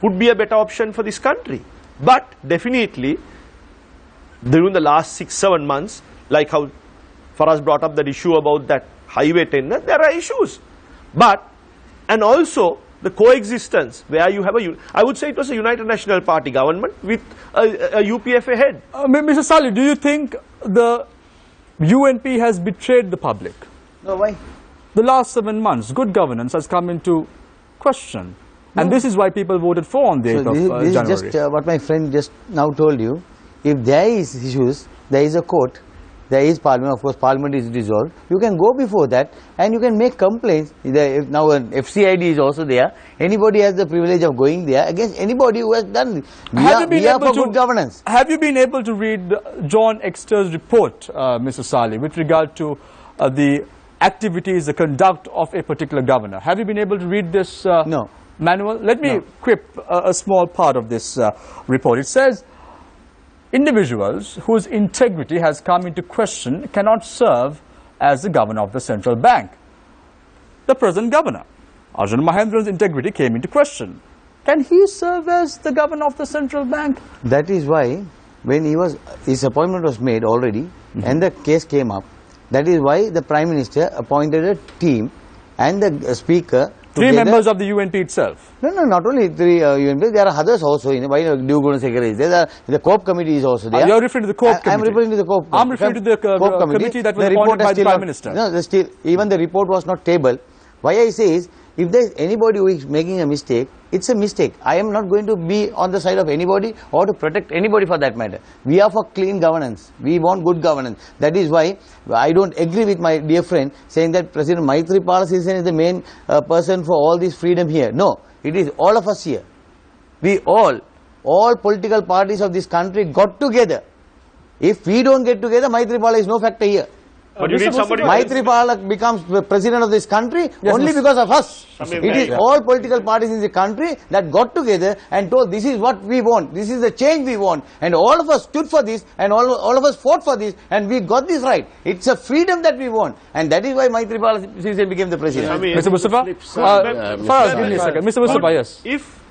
would be a better option for this country. But definitely, during the last 6-7 months, like how Faraz brought up that issue about that highway tender, there are issues. And also the coexistence where you have I would say it was a United National Party government with a UPFA head. Mr. Salih, do you think the UNP has betrayed the public? No, why? The last 7 months, good governance has come into question. No. And this is why people voted for on the 8th of January. This is just what my friend just now told you. If there is issues, there is a court, there is parliament, of course parliament is dissolved, you can go before that and you can make complaints. Now an FCID is also there, anybody has the privilege of going there against anybody who has done. We are for good governance. Have you been able to read John Exter's report, Mr. Salih, with regard to the activities, the conduct of a particular governor? Have you been able to read this manual? Let me quip a small part of this report. It says, individuals whose integrity has come into question cannot serve as the governor of the central bank. The present governor, Arjun Mahendran's integrity came into question. can he serve as the governor of the central bank? That is why when his appointment was made already and the case came up, that is why the Prime Minister appointed a team and the Speaker. Three members of the UNP itself. No, not only three UNP, there are others also. Why Duguna Secretary? The COPE committee is also there. You are referring to the COPE committee? I am referring to the COPE. I am referring to the COPE committee that was appointed by the Prime Minister. No, even the report was not tabled. Why I say is, if there is anybody who is making a mistake, it's a mistake. I am not going to be on the side of anybody or to protect anybody for that matter. We are for clean governance. We want good governance. That is why I don't agree with my dear friend saying that President Maithripala Sirisena is the main person for all this freedom here. No, it is all of us here. We all political parties of this country got together. If we don't get together, Maithripala is no factor here. But you need somebody. Maithripala becomes the president of this country only because of us. It is all political parties in the country that got together and told this is what we want, this is the change we want, and all of us stood for this and all of us fought for this and we got this right. It's a freedom that we want, and that is why Maithripala Sirisena became the president. Mr. Mustafa? First, give me a second. Mr. Mustafa, yes. If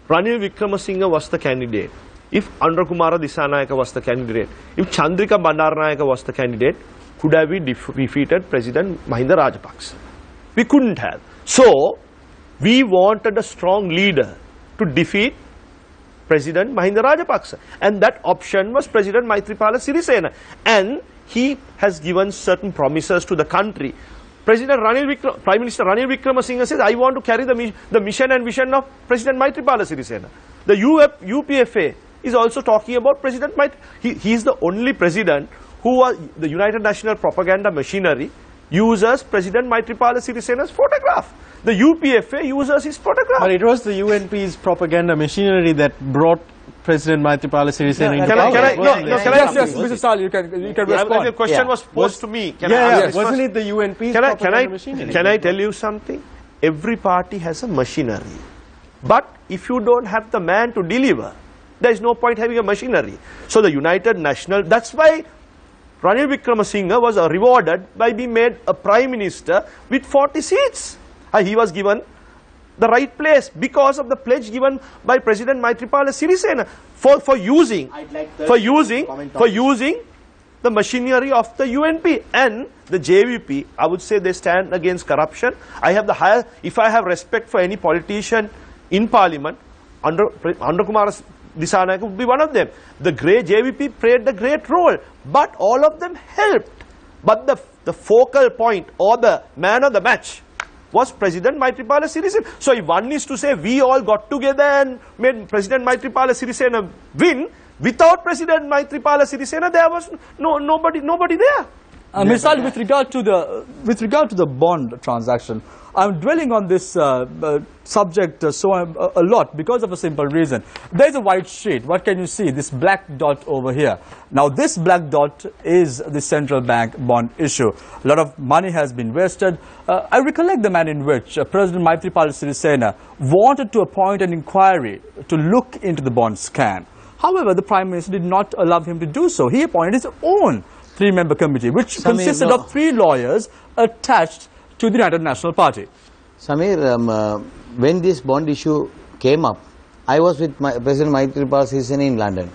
Ranil Wickremesinghe was the candidate, if Andrakumara Disanayake was the candidate, if Chandrika Bandaranaike was the candidate, could have we defeated President Mahinda Rajapaksa? We couldn't have. So, we wanted a strong leader to defeat President Mahinda Rajapaksa. And that option was President Maithripala Sirisena. And he has given certain promises to the country. Prime Minister Ranil Wickremesinghe says, I want to carry the mission and vision of President Maithripala Sirisena. The UPFA is also talking about President Maithripala. He is the only president who was the United National Propaganda Machinery uses President Maithripala Sirisena's photograph. The UPFA uses his photograph. But it was the UNP's propaganda machinery that brought President Maithripala Sirisena into power. Yes, Mr. Sal, you can respond. The question was posed to me. Wasn't it the UNP's propaganda machinery? Can I tell you something? Every party has a machinery. But if you don't have the man to deliver, there is no point having a machinery. So the United National, that's why Ranil Wickremesinghe was rewarded by being made a Prime Minister with 40 seats. He was given the right place because of the pledge given by President Maithripala Sirisena for using the machinery of the UNP and the JVP. I would say they stand against corruption. If I have respect for any politician in Parliament, Andrakumara Disanayake would be one of them. The JVP played the great role, but all of them helped. But the focal point or the man of the match was President Maithripala Sirisena. So if one is to say we all got together and made President Maithripala Sirisena win, without President Maithripala Sirisena there was nobody there. Misal, with regard to the bond transaction, I'm dwelling on this subject a lot because of a simple reason. There's a white sheet. What can you see? This black dot over here. Now, this black dot is the central bank bond issue. A lot of money has been wasted. I recollect the manner in which President Maithripala Sirisena wanted to appoint an inquiry to look into the bond scam. However, the Prime Minister did not allow him to do so. He appointed his own three-member committee, which consisted of 3 lawyers attached to the United National Party. Samir, when this bond issue came up, I was with President Maithripala Sirisena in London.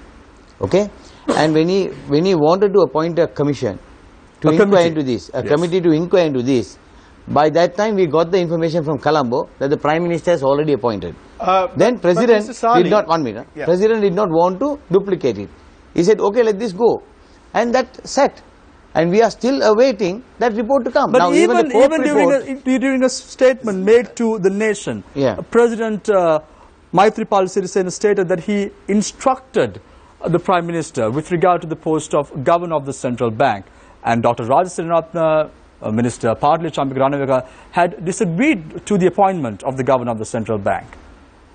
Okay? And when he wanted to appoint a commission to inquire into this, committee to inquire into this, by that time we got the information from Colombo that the Prime Minister has already appointed. Then President did not, President did not want to duplicate it. He said, okay, let this go. And that set. And we are still awaiting that report to come. But now, even during a statement made to the nation, President Maithripala Sirisena stated that he instructed the Prime Minister with regard to the post of Governor of the Central Bank. And Dr. Rajasthanratna, Minister Partli Champika had disagreed to the appointment of the Governor of the Central Bank.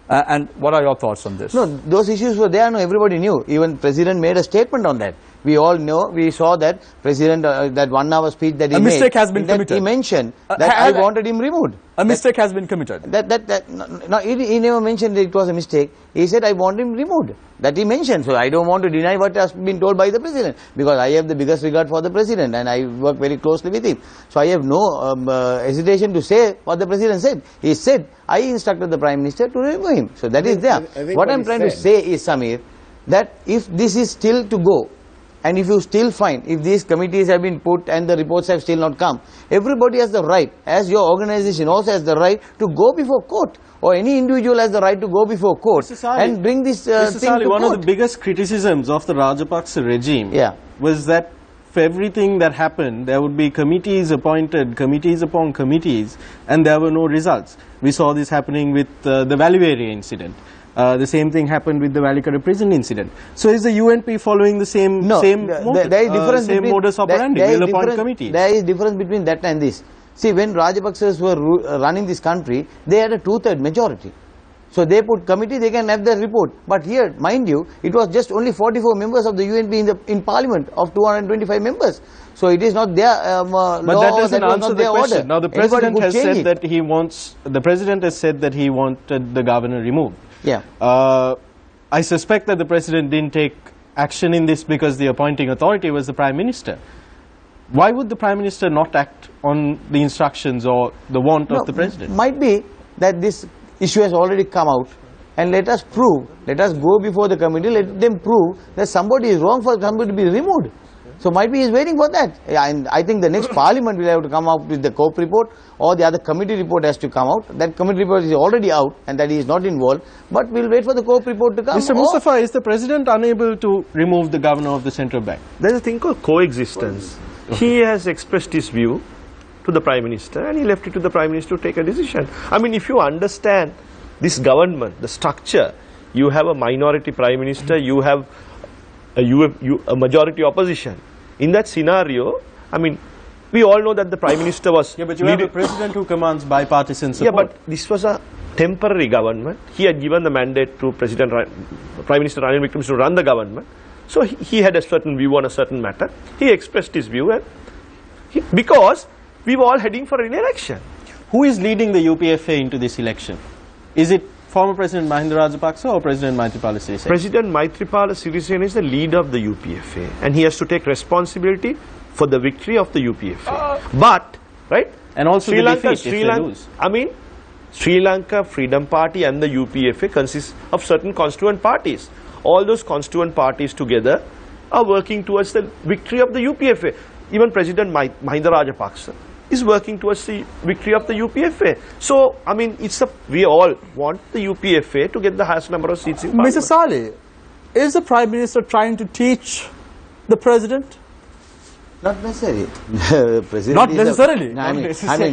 And what are your thoughts on this? No, those issues were there. No, everybody knew. Even President made a statement on that. We all know, we saw that President, that 1 hour speech that he made. A mistake has been that committed. He mentioned that I wanted him removed. A mistake has been committed. No, he never mentioned that it was a mistake. He said, I want him removed. That he mentioned. So I don't want to deny what has been told by the President, because I have the biggest regard for the President and I work very closely with him. So I have no hesitation to say what the President said. He said, I instructed the Prime Minister to remove him. So that is there. What I'm trying to say is, Samir, that if this is still to go, and if you still find, if these committees have been put and the reports have still not come, everybody has the right, as your organization also has the right, to go before court, or any individual has the right to go before court and bring this thing to one court. of the biggest criticisms of the Rajapaksa regime Yeah. was that for everything that happened, there would be committees appointed, committees upon committees, and there were no results. We saw this happening with the Valley area incident. The same thing happened with the Valikara prison incident. So is the UNP following the same No, same there is difference same between, modus operandi? there is Will appoint difference- committees. There is difference between that and this. See, when Rajapaksas were running this country, they had a 2/3 majority. So they put committee, they can have their report. But here, mind you, it was just only 44 members of the UNP in Parliament of 225 members. So it is not their law, But that doesn't was answer not the their question. order. Now the Anybody president could has change said it. that he wants. The president has said that he wanted the governor removed. Yeah. I suspect that the president didn't take action in this because the appointing authority was the Prime Minister. Why would the Prime Minister not act on the instructions or the want of the president? Might be that this issue has already come out, and let us prove, let us go before the committee, let them prove that somebody is wrong for somebody to be removed. So might be he is waiting for that. And I think the next Parliament will have to come up with the COPE report, or the other committee report has to come out. That committee report is already out and that he is not involved, but we'll wait for the COPE report to come. Mr. Mustafa, is the president unable to remove the governor of the central bank? There's a thing called coexistence. He has expressed his view to the Prime Minister and he left it to the Prime Minister to take a decision. I mean, if you understand this government, the structure, you have a minority Prime Minister, you have a majority opposition. In that scenario, I mean, we all know that the Prime Minister was... Yeah, but you have a president who commands bipartisan support. Yeah, but this was a temporary government. He had given the mandate to Prime Minister Ranil Wickremesinghe to run the government. So he had a certain view on a certain matter. He expressed his view, and because we were all heading for an election. Who is leading the UPFA into this election? Is it former President Mahinda Rajapaksa or President Maithripala Sirisena? President Maithripala Sirisena is the leader of the UPFA, and he has to take responsibility for the victory of the UPFA. But, right? And also Sri the Lanka, defeat if they lose. I mean, Sri Lanka Freedom Party and the UPFA consists of certain constituent parties. All those constituent parties together are working towards the victory of the UPFA. Even President Mahinda Rajapaksa is working towards the victory of the UPFA. So, I mean, we all want the UPFA to get the highest number of seats in Parliament. Mr. Saleh, is the Prime Minister trying to teach the President? Not necessarily. The president Not is necessarily. I mean,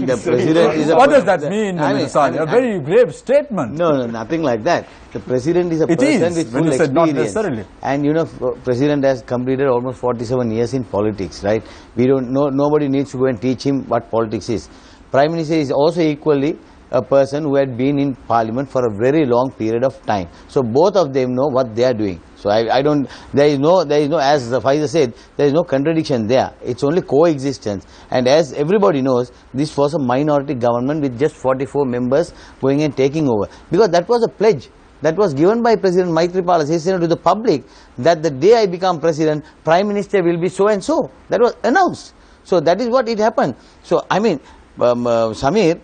the president is a... What does that mean, Mr. Saleh? A very grave statement. No, nothing like that. The president is a It person is, with when full you said not experience. necessarily. And you know, president has completed almost 47 years in politics, right? We don't know, nobody needs to go and teach him what politics is. Prime Minister is also equally a person who had been in Parliament for a very long period of time. So both of them know what they are doing. So I don't, there is no, as Faiza said, there is no contradiction there. It's only coexistence. And as everybody knows, this was a minority government with just 44 members going and taking over. Because that was a pledge that was given by President Maithripala Sirisena to the public, that the day I become president, Prime Minister will be so and so. That was announced. So that is what it happened. So I mean, Samir,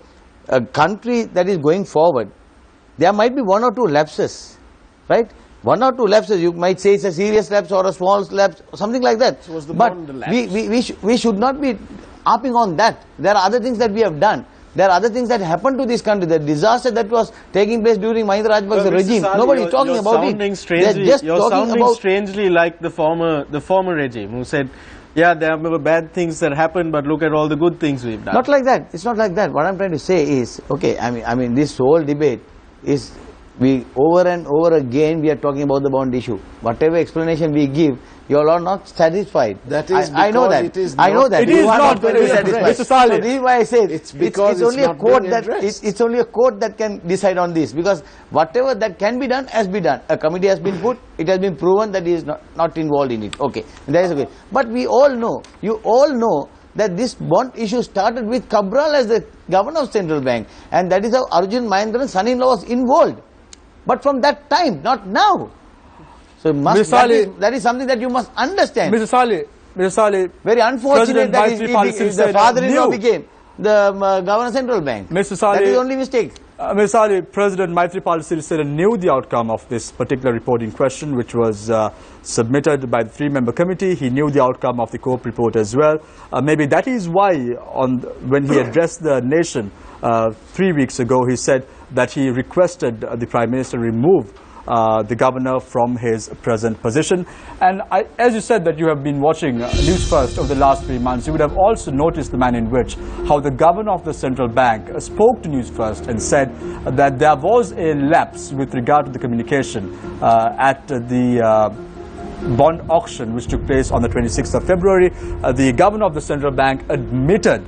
a country that is going forward, there might be one or two lapses, right? One or two lapses, you might say it's a serious lapse or a small lapse, something like that. So was the but bond a lapse? we should not be harping on that. There are other things that we have done. There are other things that happened to this country. The disaster that was taking place during Mahinda Rajapaksa regime. Nobody is talking about it. You're sounding strangely like the former regime who said, yeah, there were bad things that happened, but look at all the good things we've done. Not like that. It's not like that. What I'm trying to say is, okay, I mean, this whole debate is We over and over again we are talking about the bond issue. Whatever explanation we give, you all are not satisfied. That is I know that. because it is I know not- that. It You is are not going to be being satisfied. addressed. Mr. Saleh. So this is why I said It's because only it's a not court being that addressed. it's only a court that can decide on this, because whatever that can be done has been done. A committee has been put. It has been proven that he is not involved in it. Okay, that is okay. But we all know, you all know, that this bond issue started with Cabral as the governor of Central Bank, and that is how Arjun Mahendran's son-in-law was involved. But from that time, not now. So that is something that you must understand. Mr. Saleh, Very unfortunate President that Maithripala the said father-in-law new. became the governor of Central Bank. Mr. Saleh, that is the only mistake. Mr. Saleh, President Maithripala Sirisena knew the outcome of this particular report in question, which was submitted by the three-member committee. He knew the outcome of the COPE report as well. Maybe that is why when he addressed the nation 3 weeks ago, he said that he requested the Prime Minister remove the governor from his present position. And as you said that you have been watching News First over the last 3 months, you would have also noticed the manner in which how the governor of the central bank spoke to News First and said that there was a lapse with regard to the communication at the bond auction which took place on the 26th of February. The governor of the central bank admitted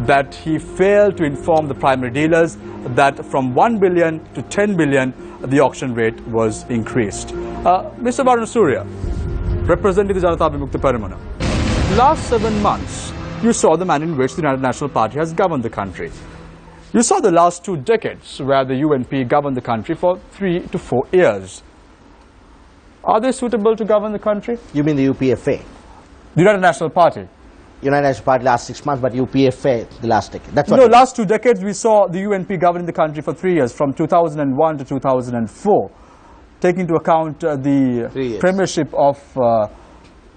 that he failed to inform the primary dealers that from 1 billion to 10 billion the auction rate was increased. Mr. Varun Surya, representing the Janata Vimukta Paramana, last 7 months you saw the manner in which the United National Party has governed the country. You saw the last 2 decades where the UNP governed the country for 3 to 4 years. Are they suitable to govern the country? You mean the UPFA? The United National Party. United Nations Party last 6 months, but UPFA the last decade. That's what. No, last 2 decades we saw the UNP governing the country for 3 years, from 2001 to 2004. Taking into account the premiership of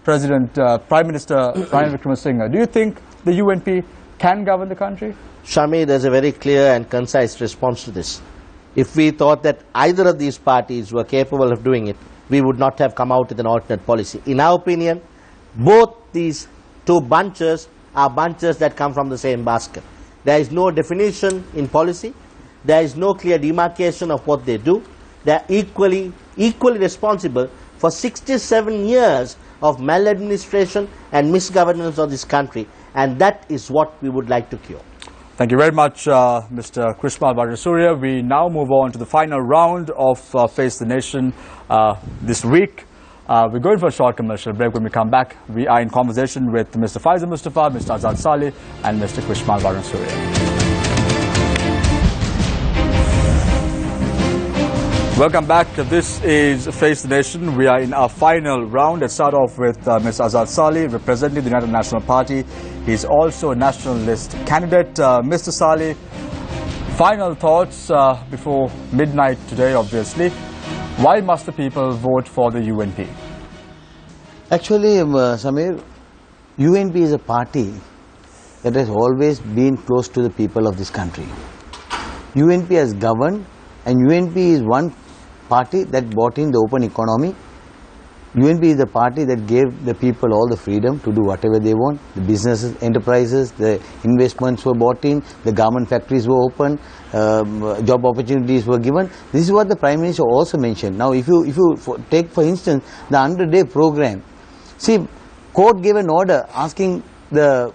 Prime Minister Ranil Wickremesinghe, do you think the UNP can govern the country? Shami, there's a very clear and concise response to this. If we thought that either of these parties were capable of doing it, we would not have come out with an alternate policy. In our opinion, both these two bunches are bunches that come from the same basket. There is no definition in policy. There is no clear demarcation of what they do. They are equally responsible for 67 years of maladministration and misgovernance of this country, and that is what we would like to cure. Thank you very much, Mr. Krishmal Vajrasurya. We now move on to the final round of Face the Nation this week. We're going for a short commercial break. When we come back, we are in conversation with Mr. Faisal Mustafa, Mr. Azad Saleh, and Mr. Krishmal Vajrasurya. Welcome back. This is Face the Nation. We are in our final round. Let's start off with Mr. Azad Saleh, representing the United National Party. He's also a National List candidate. Mr. Saleh, final thoughts before midnight today, obviously. Why must the people vote for the UNP? Actually, Samir, UNP is a party that has always been close to the people of this country. UNP has governed, and UNP is one party that brought in the open economy. UNP is the party that gave the people all the freedom to do whatever they want. The businesses, enterprises, the investments were brought in, the government factories were opened, job opportunities were given. This is what the Prime Minister also mentioned. Now, if you take, for instance, the 100-day program, see, court gave an order asking the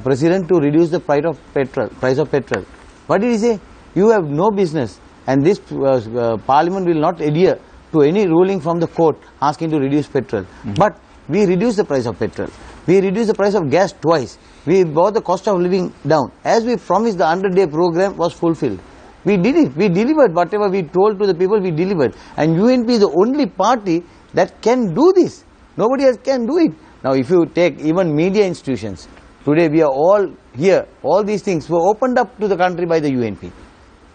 President to reduce the price of petrol. What did he say? You have no business, and this Parliament will not adhere to any ruling from the court asking to reduce petrol. But we reduced the price of petrol. We reduced the price of gas twice. We brought the cost of living down. As we promised, the 100-day program was fulfilled. We did it. We delivered whatever we told to the people, we delivered. And UNP is the only party that can do this. Nobody else can do it. Now, if you take even media institutions, today we are all here. All these things were opened up to the country by the UNP.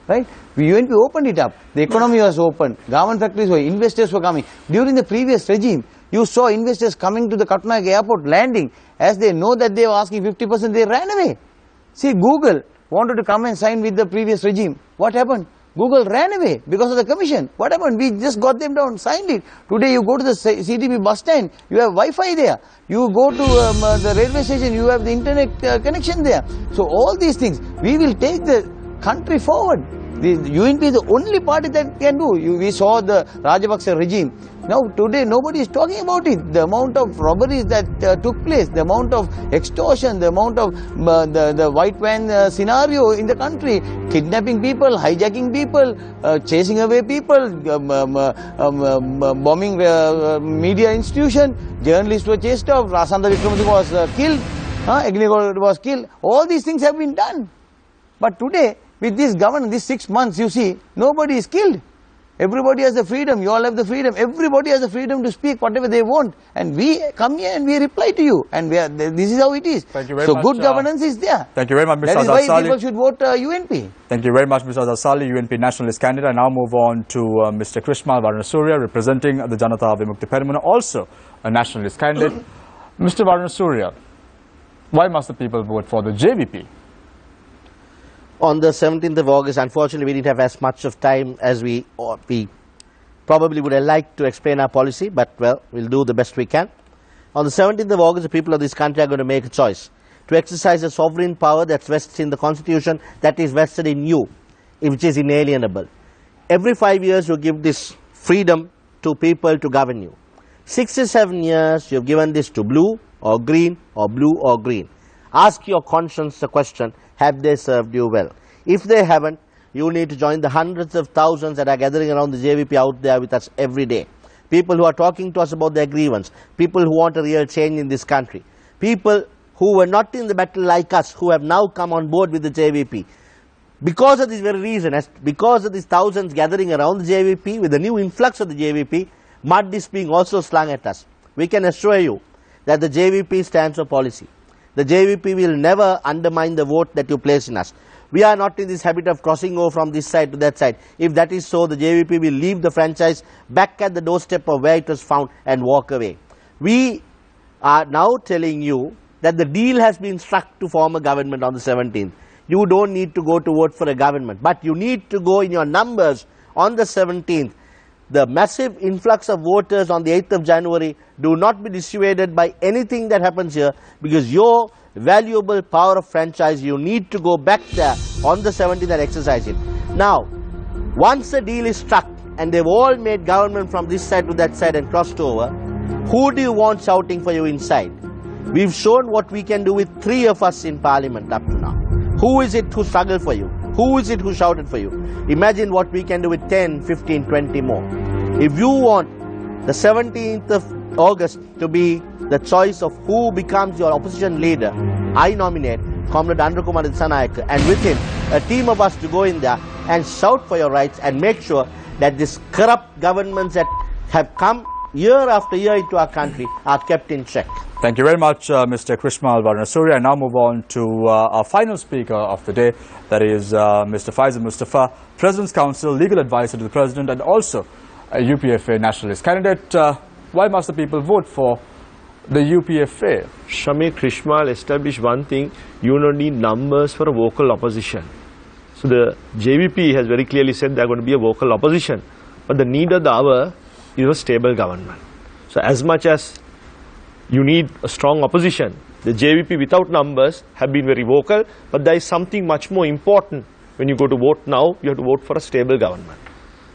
Right? UNP opened it up. The economy was open. Government factories were, investors were coming. During the previous regime, you saw investors coming to the Katnayak airport, landing. As they know that they were asking 50%, they ran away. See, Google wanted to come and sign with the previous regime. What happened? Google ran away because of the commission. What happened? We just got them down, signed it. Today you go to the CTP bus stand, you have Wi-Fi there. You go to the railway station, you have the internet connection there. So all these things, we will take the country forward. The UNP is the only party that can do. We saw the Rajapaksa regime. Now today nobody is talking about it. The amount of robberies that took place, the amount of extortion, the amount of the white van scenario in the country, kidnapping people, hijacking people, chasing away people, bombing media institution, journalists were chased off, Rasanda Wickramasinghe was killed, Agnikolda was killed. All these things have been done. But today, with this government, these 6 months, you see, nobody is killed. Everybody has the freedom, you all have the freedom, everybody has the freedom to speak whatever they want. And we come here and we reply to you. And this is how it is. Thank you very so much, good governance is there. Thank you very much, Mr. That is Azad why Salih. people should vote UNP. Thank you very much, Mr. Azad Salih, UNP nationalist candidate. I now move on to Mr. Krishmal Varanasuriya, representing the Janata Vimukti Peramuna, also a nationalist candidate. Mr. Varanasuriya, why must the people vote for the JVP? On the 17th of August, unfortunately, we didn't have as much of time as we probably would have liked to explain our policy, but well, we'll do the best we can. On the 17th of August, the people of this country are going to make a choice to exercise a sovereign power that's vested in the Constitution, that is vested in you, which is inalienable. Every 5 years, you give this freedom to people to govern you. 6 or 7 years, you've given this to blue or green or blue or green. Ask your conscience the question, have they served you well? If they haven't, you need to join the hundreds of thousands that are gathering around the JVP out there with us every day. People who are talking to us about their grievance, people who want a real change in this country, people who were not in the battle like us, who have now come on board with the JVP. Because of this very reason, because of these thousands gathering around the JVP, with the new influx of the JVP, mud is being also slung at us. We can assure you that the JVP stands for policy. The JVP will never undermine the vote that you place in us. We are not in this habit of crossing over from this side to that side. If that is so, the JVP will leave the franchise back at the doorstep of where it was found and walk away. We are now telling you that the deal has been struck to form a government on the 17th. You don't need to go to vote for a government, but you need to go in your numbers on the 17th. The massive influx of voters on the 8th of January, do not be dissuaded by anything that happens here, because your valuable power of franchise, you need to go back there on the 17th and exercise it. Now, once the deal is struck and they've all made government from this side to that side and crossed over, who do you want shouting for you inside? We've shown what we can do with 3 of us in parliament up to now. Who is it who struggled for you? Who is it who shouted for you? Imagine what we can do with 10, 15, 20 more. If you want the 17th of August to be the choice of who becomes your opposition leader, I nominate Comrade Andrakumar Dissanayake, and with him a team of us to go in there and shout for your rights and make sure that these corrupt governments that have come year after year into our country are kept in check. Thank you very much, Mr. Krishmal Varanasuriya. I now move on to our final speaker of the day, that is Mr. Faisal Mustafa, President's Counsel, Legal Advisor to the President, and also a UPFA nationalist candidate. Why must the people vote for the UPFA? Shamir, Krishmal established one thing: you don't need numbers for a vocal opposition. So the JVP has very clearly said they are going to be a vocal opposition, but the need of the hour is a stable government. So as much as you need a strong opposition, the JVP without numbers have been very vocal, but there is something much more important. When you go to vote now, you have to vote for a stable government.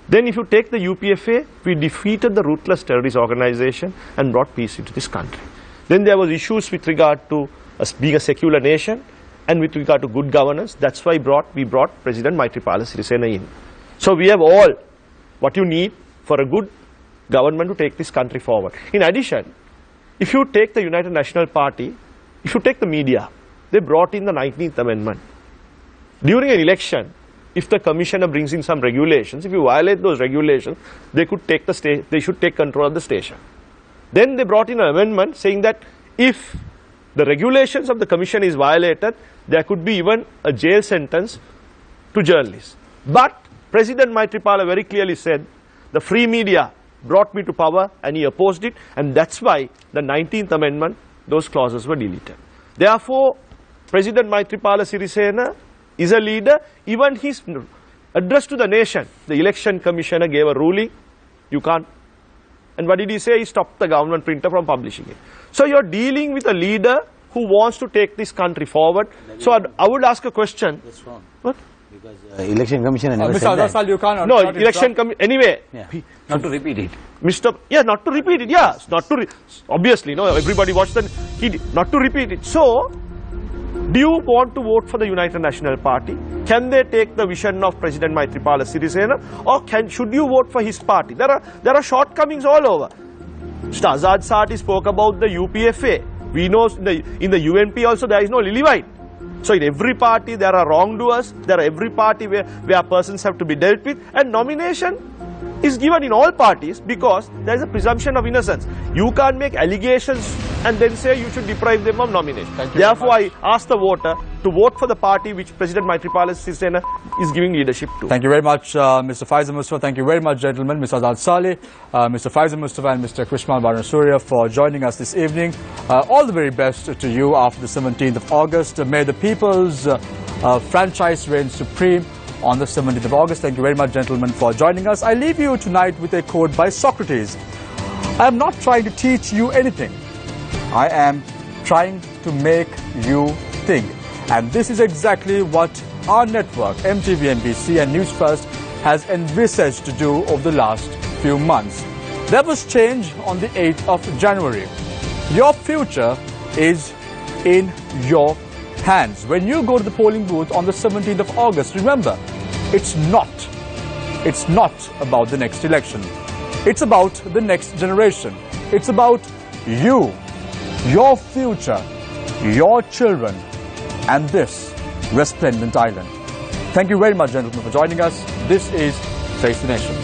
Then if you take the UPFA, we defeated the ruthless terrorist organization and brought peace into this country. Then there was issues with regard to us being a secular nation and with regard to good governance. That's why we brought President Maithripala Sirisena in. So we have all what you need for a good government to take this country forward. In addition, if you take the United National Party, if you take the media, they brought in the 19th Amendment. During an election, if the commissioner brings in some regulations, if you violate those regulations, they should take control of the station. Then they brought in an amendment saying that if the regulations of the commission is violated, there could be even a jail sentence to journalists. But President Maithripala very clearly said, the free media brought me to power, and he opposed it, and that's why the 19th Amendment, those clauses were deleted. Therefore, President Maithripala Sirisena is a leader. Even his address to the nation, the election commissioner gave a ruling, you can't. And what did he say? He stopped the government printer from publishing it. So you're dealing with a leader who wants to take this country forward. So I would ask a question. That's wrong. What? Because election commission never Mr. said that. Azhar, you can't. No, election anyway. Yeah. Not to repeat it. Not to repeat it. Yeah, not to. Obviously, no. Everybody watched the. Not to repeat it. So, do you want to vote for the United National Party? Can they take the vision of President Maithripala Sirisena, or should you vote for his party? There are shortcomings all over. Mr. Azad Sati spoke about the UPFA. We know in the UNP also there is no lily white. So in every party there are wrongdoers. There are every party where persons have to be dealt with, and nomination is given in all parties because there is a presumption of innocence. You can't make allegations and then say you should deprive them of nomination. Therefore, I ask the voter to vote for the party which President Maithripala Sirisena is giving leadership to. Thank you very much, Mr. Faisal Mustafa. Thank you very much, gentlemen, Mr. Azad Saleh, Mr. Faisal Mustafa and Mr. Krishmal Baranasuria for joining us this evening. All the very best to you after the 17th of August. May the people's franchise reign supreme on the 17th of August. Thank you very much, gentlemen, for joining us. I leave you tonight with a quote by Socrates. I am not trying to teach you anything. I am trying to make you think. And this is exactly what our network, MTV, NBC and News First, has envisaged to do over the last few months. There was change on the 8th of January. Your future is in your hands. When you go to the polling booth on the 17th of August, remember, it's not about the next election. It's about the next generation. It's about you, your future, your children, and this resplendent island. Thank you very much, gentlemen, for joining us. This is Face the Nation.